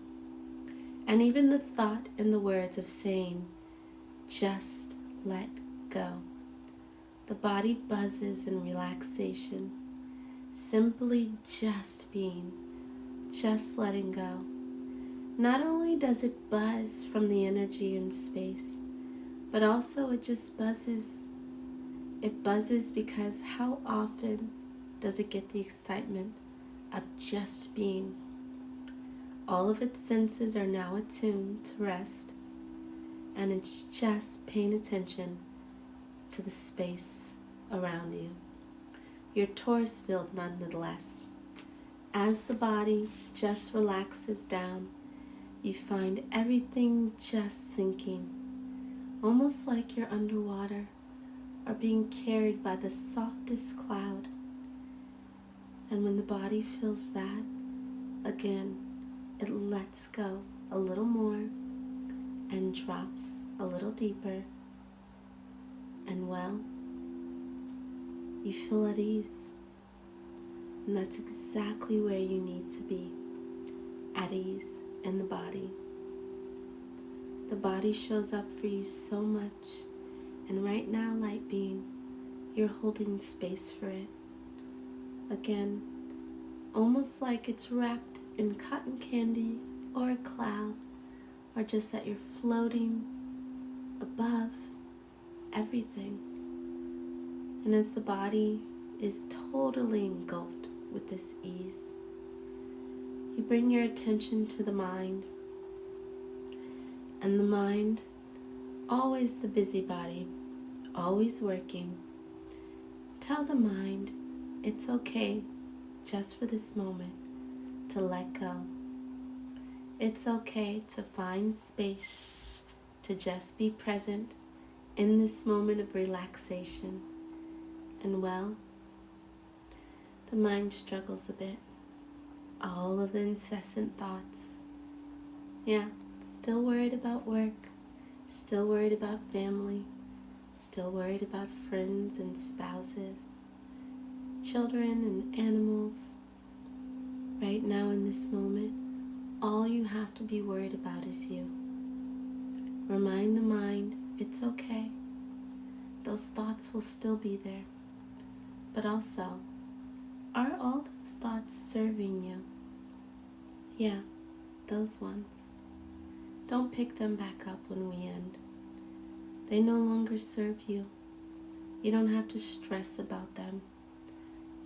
And even the thought and the words of saying, just let go. The body buzzes in relaxation, simply just being, just letting go. Not only does it buzz from the energy in space, but also it just buzzes. It buzzes because how often does it get the excitement of just being? All of its senses are now attuned to rest, and it's just paying attention to the space around you. Your torus field nonetheless. As the body just relaxes down, you find everything just sinking almost like you're underwater or being carried by the softest cloud. And when the body feels that, again, it lets go a little more and drops a little deeper. And well, you feel at ease. And that's exactly where you need to be, at ease in the body. The body shows up for you so much, and right now, light being, you're holding space for it. Again, almost like it's wrapped in cotton candy or a cloud, or just that you're floating above everything. And as the body is totally engulfed with this ease, you bring your attention to the mind. And the mind, always the busybody, always working. Tell the mind it's okay just for this moment to let go. It's okay to find space to just be present in this moment of relaxation. And well, the mind struggles a bit. All of the incessant thoughts. Yeah, still worried about work, still worried about family, still worried about friends and spouses, children and animals. Right now in this moment, all you have to be worried about is you. Remind the mind it's okay. Those thoughts will still be there. But also, are all those thoughts serving you? Yeah, those ones. Don't pick them back up when we end. They no longer serve you. You don't have to stress about them.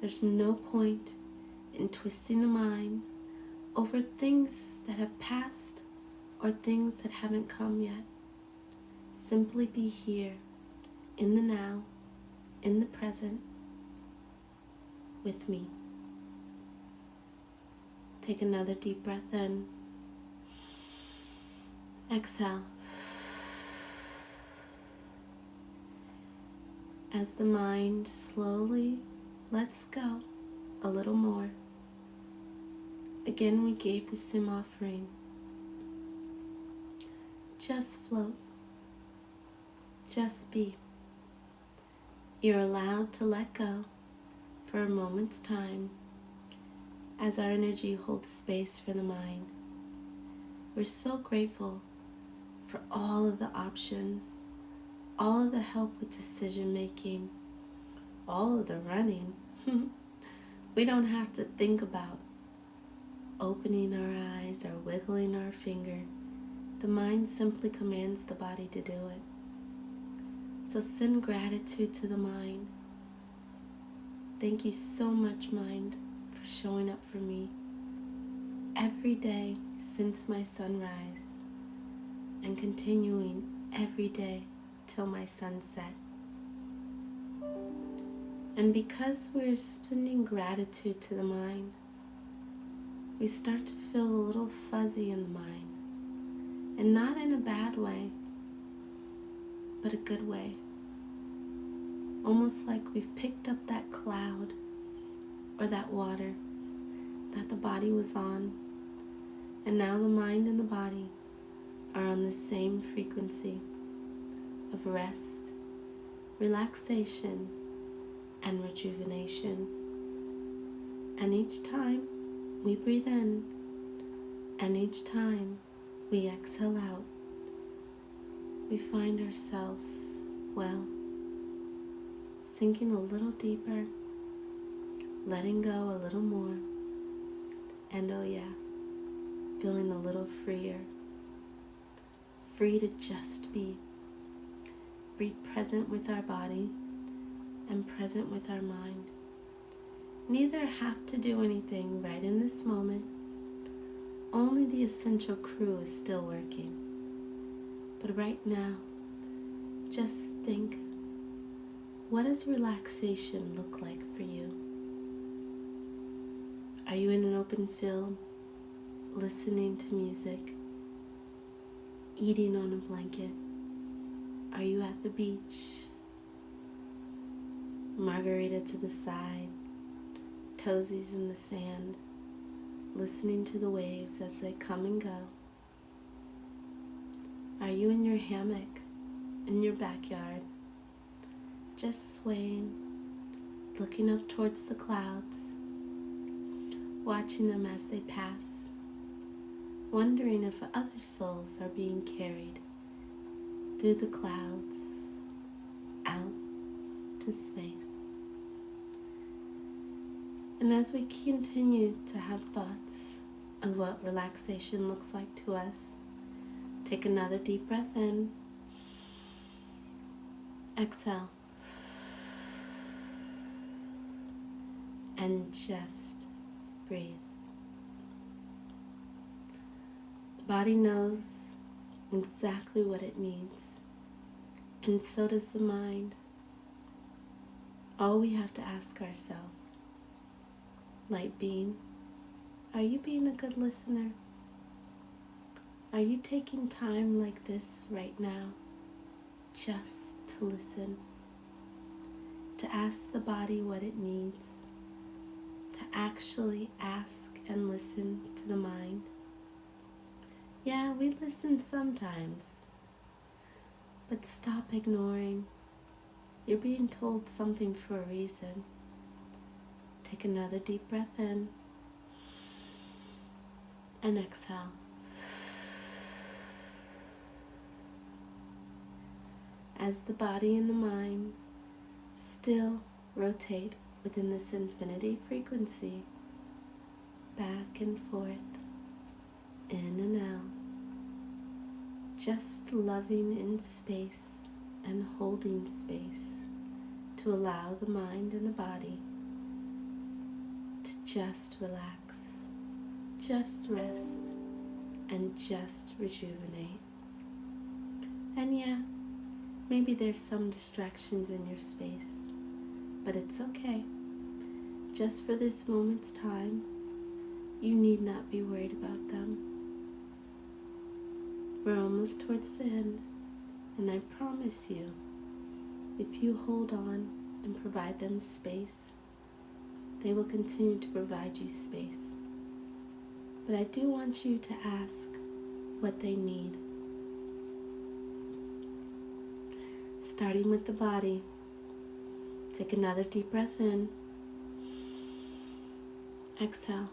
There's no point in twisting the mind over things that have passed or things that haven't come yet. Simply be here, in the now, in the present, with me. Take another deep breath in. Exhale. As the mind slowly lets go a little more, again we gave the sim offering. Just float. Just be. You're allowed to let go for a moment's time as our energy holds space for the mind. We're so grateful for all of the options, all of the help with decision making, all of the running. We don't have to think about opening our eyes or wiggling our finger. The mind simply commands the body to do it. So send gratitude to the mind. Thank you so much, mind, for showing up for me every day since my sunrise and continuing every day till my sunset. And because we're sending gratitude to the mind, we start to feel a little fuzzy in the mind, and not in a bad way, but a good way. Almost like we've picked up that cloud or that water that the body was on, and now the mind and the body are on the same frequency of rest, relaxation, and rejuvenation. And each time we breathe in, and each time we exhale out, we find ourselves, well, sinking a little deeper, letting go a little more, and oh yeah, feeling a little freer, free to just be present with our body and present with our mind. Neither have to do anything right in this moment. Only the essential crew is still working. But right now, just think, what does relaxation look like for you? Are you in an open field, listening to music, eating on a blanket, Are you at the beach? Margarita to the side, toesies in the sand, listening to the waves as they come and go. Are you in your hammock, in your backyard, just swaying, looking up towards the clouds, watching them as they pass, wondering if other souls are being carried through the clouds, out to space. And as we continue to have thoughts of what relaxation looks like to us, take another deep breath in, exhale, and just breathe. The body knows exactly what it needs, and so does the mind. All we have to ask ourselves, light being, are you being a good listener? Are you taking time like this right now just to listen? To ask the body what it needs? To actually ask and listen to the mind? Yeah, we listen sometimes, but stop ignoring. You're being told something for a reason. Take another deep breath in and exhale. As the body and the mind still rotate within this infinity frequency, back and forth, in and out, just loving in space and holding space to allow the mind and the body to just relax, just rest, and just rejuvenate. And yeah, maybe there's some distractions in your space, but it's okay. Just for this moment's time, you need not be worried about them. We're almost towards the end, and I promise you, if you hold on and provide them space, they will continue to provide you space. But I do want you to ask what they need. Starting with the body, take another deep breath in, exhale.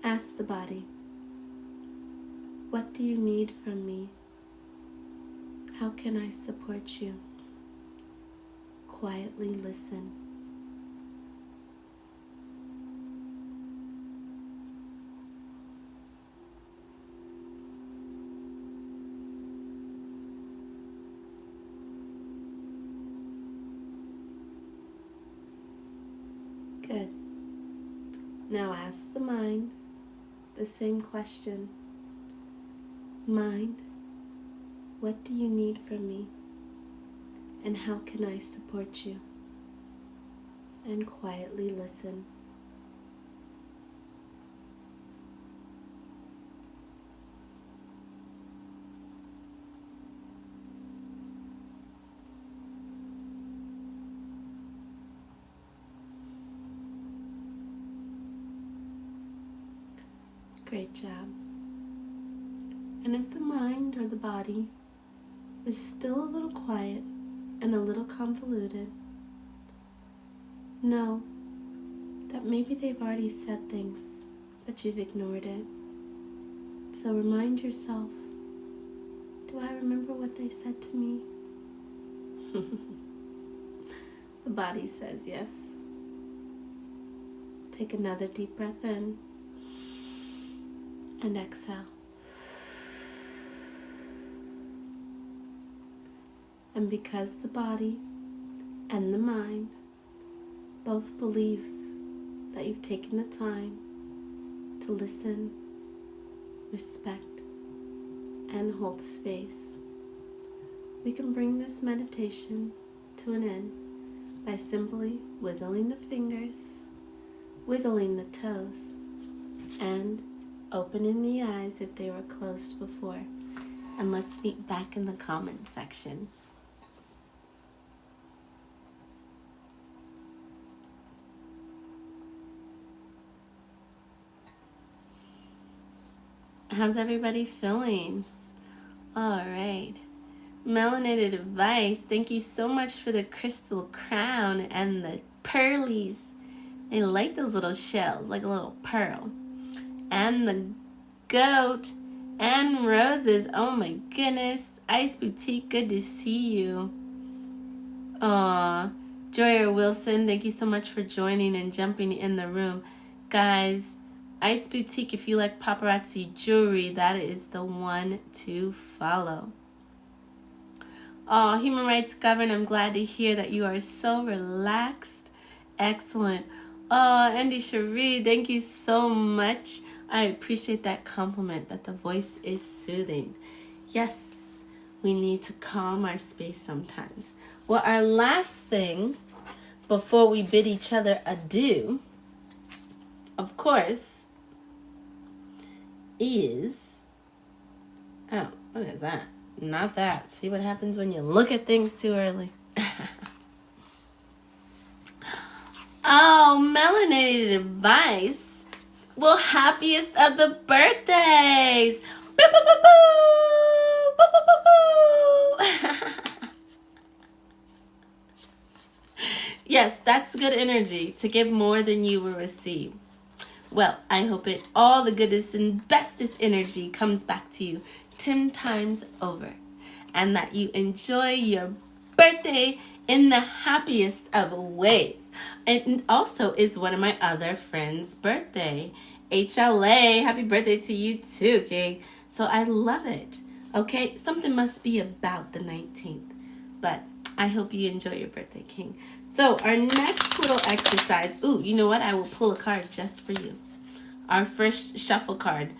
Ask the body, what do you need from me? How can I support you? Quietly listen. Good. Now ask the mind the same question. Mind, what do you need from me? And how can I support you? And quietly listen. Great job. And if the mind or the body is still a little quiet and a little convoluted, know that maybe they've already said things, but you've ignored it. So remind yourself, do I remember what they said to me? The body says yes. Take another deep breath in and exhale. And because the body and the mind both believe that you've taken the time to listen, respect, and hold space, we can bring this meditation to an end by simply wiggling the fingers, wiggling the toes, and opening the eyes if they were closed before. And let's meet back in the comment section. How's everybody feeling? All right. Melanated Advice, thank you so much for the crystal crown and the pearlies. I like those little shells, like a little pearl. And the goat and roses. Oh my goodness. Ice Boutique, good to see you. Aw. Joya Wilson, thank you so much for joining and jumping in the room. Guys, Ice Boutique, if you like paparazzi jewelry, that is the one to follow. Oh, Human Rights Governor, I'm glad to hear that you are so relaxed. Excellent. Oh, Andy Cherie, thank you so much. I appreciate that compliment that the voice is soothing. Yes, we need to calm our space sometimes. Well, our last thing before we bid each other adieu, of course, is... Oh, what is that? Not that. See what happens when you look at things too early. Oh, Melanated Advice. Well, happiest of the birthdays. Boo, boo, boo, boo. Boo, boo, boo, boo. Yes, that's good energy, to give more than you will receive. Well, I hope it all the goodest and bestest energy comes back to you 10 times over, and that you enjoy your birthday in the happiest of ways. And also, it's one of my other friends' birthday. HLA, happy birthday to you too, King. So I love it. Okay, something must be about the 19th, but I hope you enjoy your birthday, King. So our next little exercise, ooh, you know what? I will pull a card just for you. Our first shuffle card.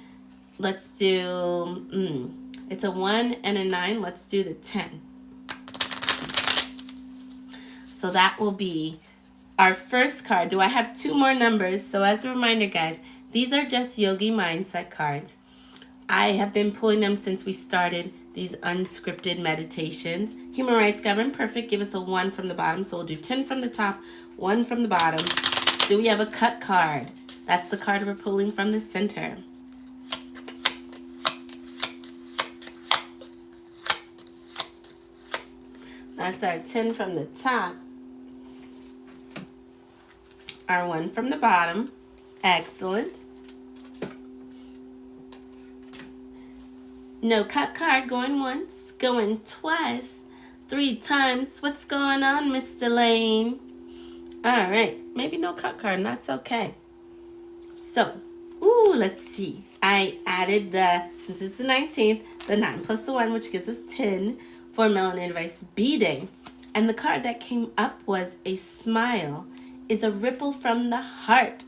Let's do, it's a 1 and a 9. Let's do the 10. So that will be our first card. Do I have 2 more numbers? So as a reminder, guys, these are just Yogi Mindset cards. I have been pulling them since we started these unscripted meditations. Human Rights Govern, perfect. Give us a 1 from the bottom. So we'll do 10 from the top, 1 from the bottom. Do we have a cut card? That's the card we're pulling from the center. That's our 10 from the top. Our 1 from the bottom. Excellent. No cut card, going once, going twice, 3 times. What's going on, Mr. Lane? All right, maybe no cut card, and that's okay. So, let's see. I added since it's the 19th, the 9 plus the 1, which gives us 10 for Melanated Advice B-Day. And the card that came up was a smile is a ripple from the heart.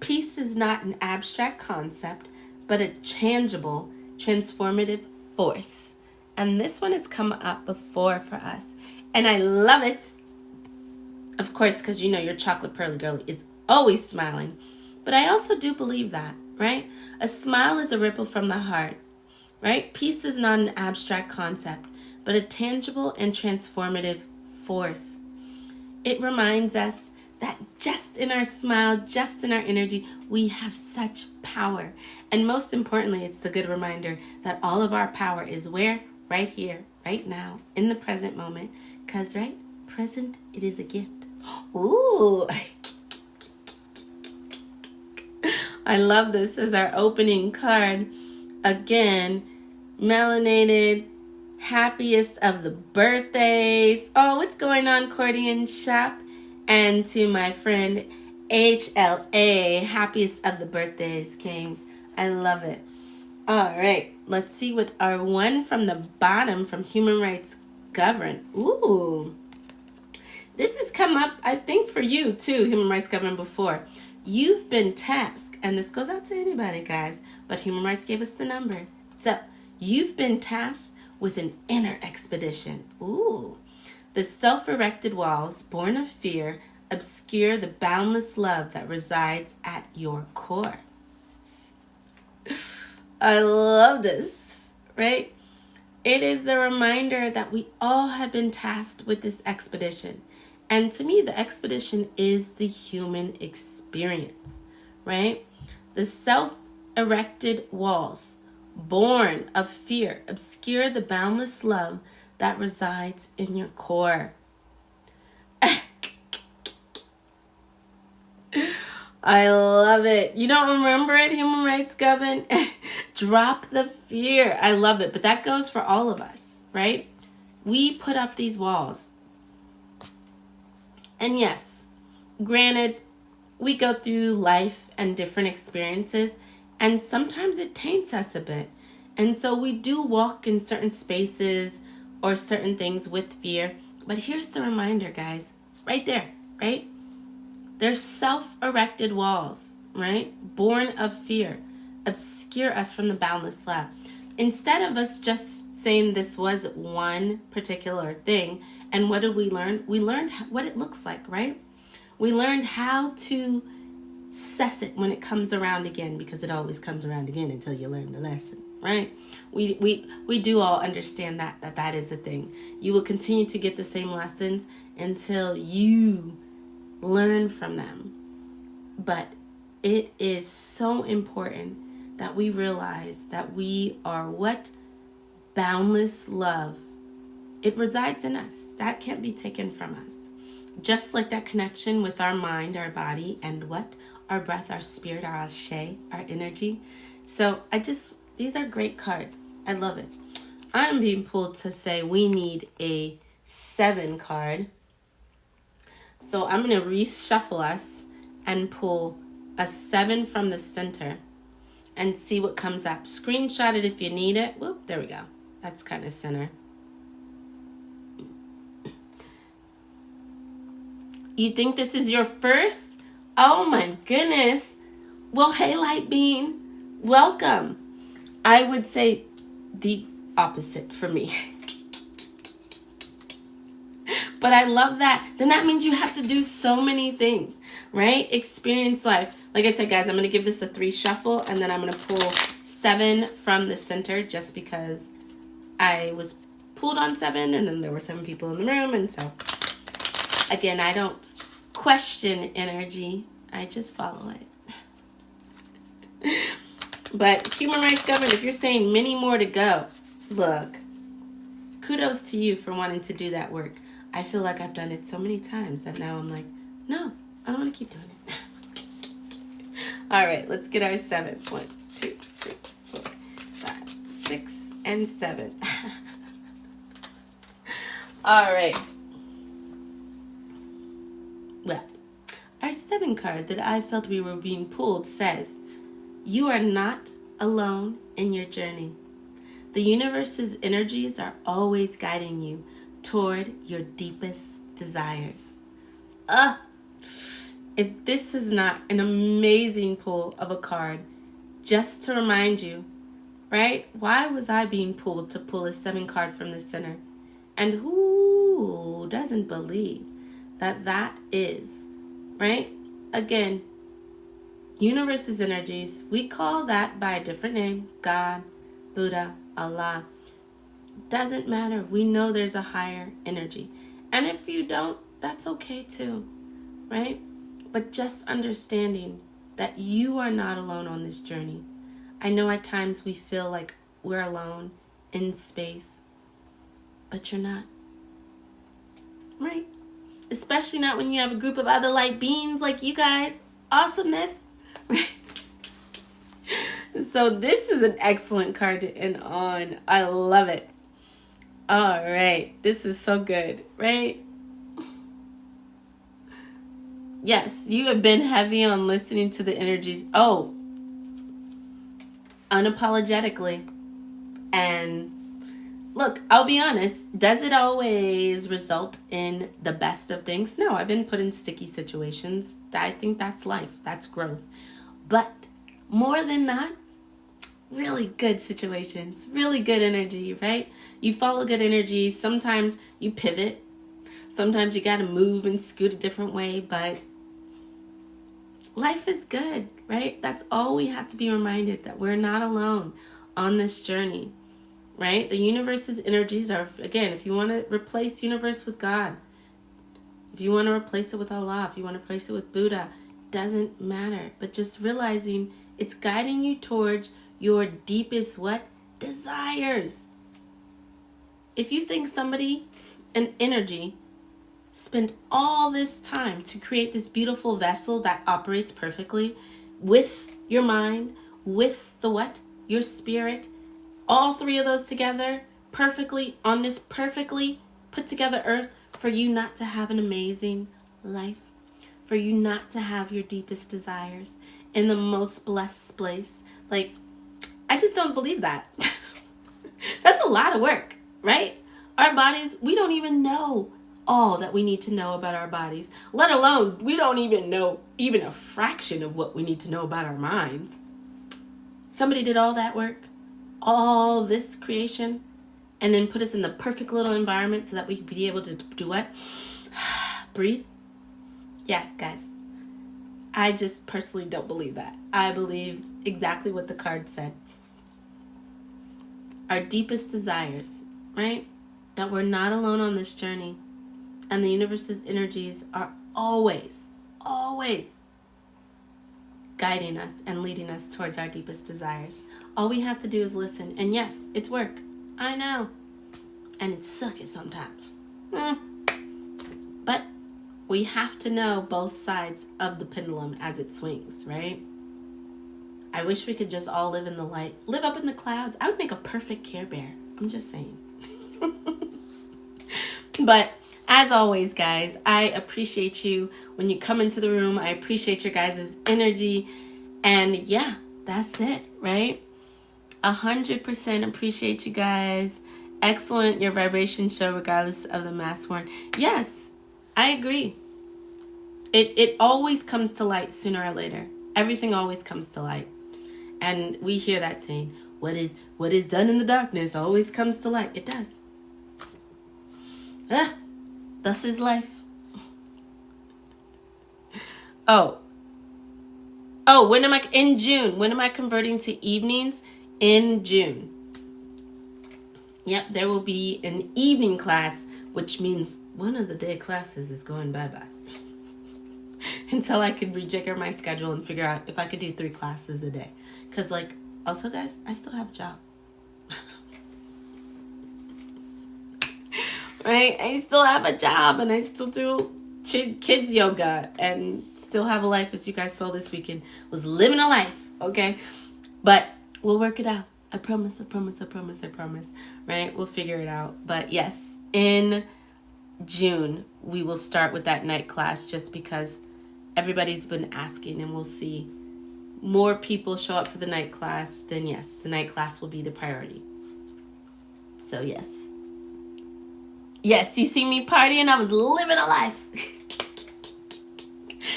Peace is not an abstract concept, but a tangible, transformative force. And this one has come up before for us. And I love it. Of course, because you know your chocolate pearly girly is always smiling. But I also do believe that, right? A smile is a ripple from the heart, right? Peace is not an abstract concept, but a tangible and transformative force. It reminds us that just in our smile, just in our energy, we have such power. And most importantly, it's a good reminder that all of our power is where? Right here, right now, in the present moment. Because, right, present, it is a gift. Ooh. I love this as our opening card. Again, Melanated, happiest of the birthdays. Oh, what's going on, Cordian Shop? And to my friend HLA, happiest of the birthdays, Kings. I love it. All right, let's see what our 1 from the bottom from Human Rights Govern. Ooh. This has come up, I think, for you too, Human Rights Govern, before. You've been tasked, and this goes out to anybody, guys, but Human Rights gave us the number. So, you've been tasked with an inner expedition. Ooh. The self-erected walls, born of fear, obscure the boundless love that resides at your core. I love this, right? It is a reminder that we all have been tasked with this expedition. And to me, the expedition is the human experience, right? The self-erected walls, born of fear, obscure the boundless love that resides in your core. I love it. You don't remember it, Human Rights Govern? Drop the fear. I love it. But that goes for all of us, right? We put up these walls. And yes, granted, we go through life and different experiences, and sometimes it taints us a bit. And so we do walk in certain spaces or certain things with fear. But here's the reminder, guys, right there, right? They're self-erected walls, right? Born of fear, obscure us from the boundless love. Instead of us just saying this was one particular thing, and what did we learn? We learned what it looks like, right? We learned how to cess it when it comes around again, because it always comes around again until you learn the lesson, right? We do all understand that is a thing. You will continue to get the same lessons until you learn from them. But it is so important that we realize that we are what? Boundless love. It resides in us. That can't be taken from us. Just like that connection with our mind, our body, and what? Our breath, our spirit, our ashe, our energy. So these are great cards. I love it. I'm being pulled to say we need a 7 card. So I'm going to reshuffle us and pull a 7 from the center and see what comes up. Screenshot it if you need it. Whoop, there we go. That's kind of center. You think this is your first? Oh my goodness. Well, hey, Light Bean, welcome. I would say the opposite for me. But I love that. Then that means you have to do so many things, right? Experience life. Like I said, guys, I'm going to give this a 3 shuffle, and then I'm going to pull 7 from the center just because I was pulled on 7, and then there were 7 people in the room. And so, again, I don't question energy. I just follow it. But Human Rights Govern, if you're saying many more to go, look, kudos to you for wanting to do that work. I feel like I've done it so many times that now I'm like, no, I don't want to keep doing it. All right, let's get our 7. 1, 2, 3, 4, 5, 6, and 7. All right. Well, our 7 card that I felt we were being pulled says, you are not alone in your journey. The universe's energies are always guiding you toward your deepest desires. If this is not an amazing pull of a card, just to remind you, right? Why was I being pulled to pull a 7 card from the center? And who doesn't believe that is, right? Again, universe's energies, we call that by a different name, God, Buddha, Allah. Doesn't matter. We know there's a higher energy. And if you don't, that's okay too, right? But just understanding that you are not alone on this journey. I know at times we feel like we're alone in space, but you're not, right? Especially not when you have a group of other light beings like you guys. Awesomeness. So this is an excellent card to end on. I love it. All right. This is so good, right? Yes, you have been heavy on listening to the energies. Oh, unapologetically. And look, I'll be honest. Does it always result in the best of things? No, I've been put in sticky situations. I think that's life. That's growth. But more than not, really good situations, really good energy, right? You follow good energy. Sometimes you pivot. Sometimes you got to move and scoot a different way, but life is good, right? That's all we have to be reminded, that we're not alone on this journey. right? The universe's energies are, again, if you want to replace universe with God, if you want to replace it with Allah, if you want to replace it with Buddha, doesn't matter. But just realizing it's guiding you towards your deepest what? Desires. If you think somebody, an energy, spent all this time to create this beautiful vessel that operates perfectly with your mind, with the what? Your spirit, all three of those together, perfectly on this perfectly put together earth, for you not to have an amazing life, for you not to have your deepest desires in the most blessed place. Like, I just don't believe that. That's a lot of work, right? Our bodies, we don't even know all that we need to know about our bodies, let alone we don't even know even a fraction of what we need to know about our minds. Somebody did all that work, all this creation, and then put us in the perfect little environment so that we could be able to do what? Breathe. Yeah, guys, I just personally don't believe that. I believe exactly what the card said. Our deepest desires, right? That we're not alone on this journey. And the universe's energies are always, always guiding us and leading us towards our deepest desires. All we have to do is listen. And yes, it's work. I know. And it's sucky sometimes. But we have to know both sides of the pendulum as it swings, right? I wish we could just all live in the light, live up in the clouds. I would make a perfect Care Bear. I'm just saying. But as always, guys, I appreciate you when you come into the room. I appreciate your guys' energy. And yeah, that's it, right? 100% appreciate you guys. Excellent. Your vibration show regardless of the mask worn. Yes, I agree. It always comes to light sooner or later. Everything always comes to light. And we hear that saying, what is done in the darkness always comes to light. It does. Thus is life. Oh, when am I in June? When am I converting to evenings? In June. Yep, there will be an evening class, which means one of the day classes is going bye-bye. Until I could rejigger my schedule and figure out if I could do 3 classes a day. Because, like, also, guys, I still have a job. Right? I still have a job and I still do kids yoga and still have a life, as you guys saw this weekend. Was living a life, okay? But we'll work it out. I promise. Right? We'll figure it out. But yes, in June, we will start with that night class just because everybody's been asking, and we'll see more people show up for the night class, then yes, the night class will be the priority. So yes. Yes, you see me partying, I was living a life.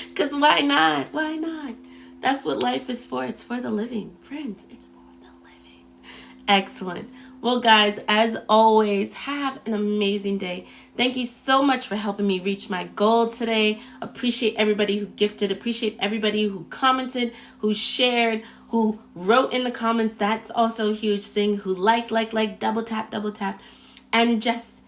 Because why not? Why not? That's what life is for. It's for the living. Friends, it's for the living. Excellent. Well, guys, as always, have an amazing day. Thank you so much for helping me reach my goal today. Appreciate everybody who gifted. Appreciate everybody who commented, who shared, who wrote in the comments. That's also a huge thing. Who like, double tap. And just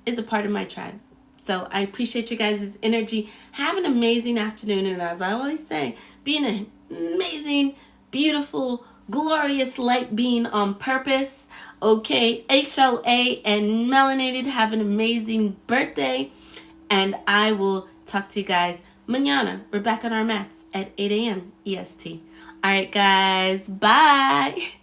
is a part of my tribe. So I appreciate you guys' energy. Have an amazing afternoon. And as I always say, be an amazing, beautiful, glorious light being on purpose. Okay, HLA and melanated, have an amazing birthday. And I will talk to you guys mañana. We're back on our mats at 8 a.m. EST. All right, guys. Bye.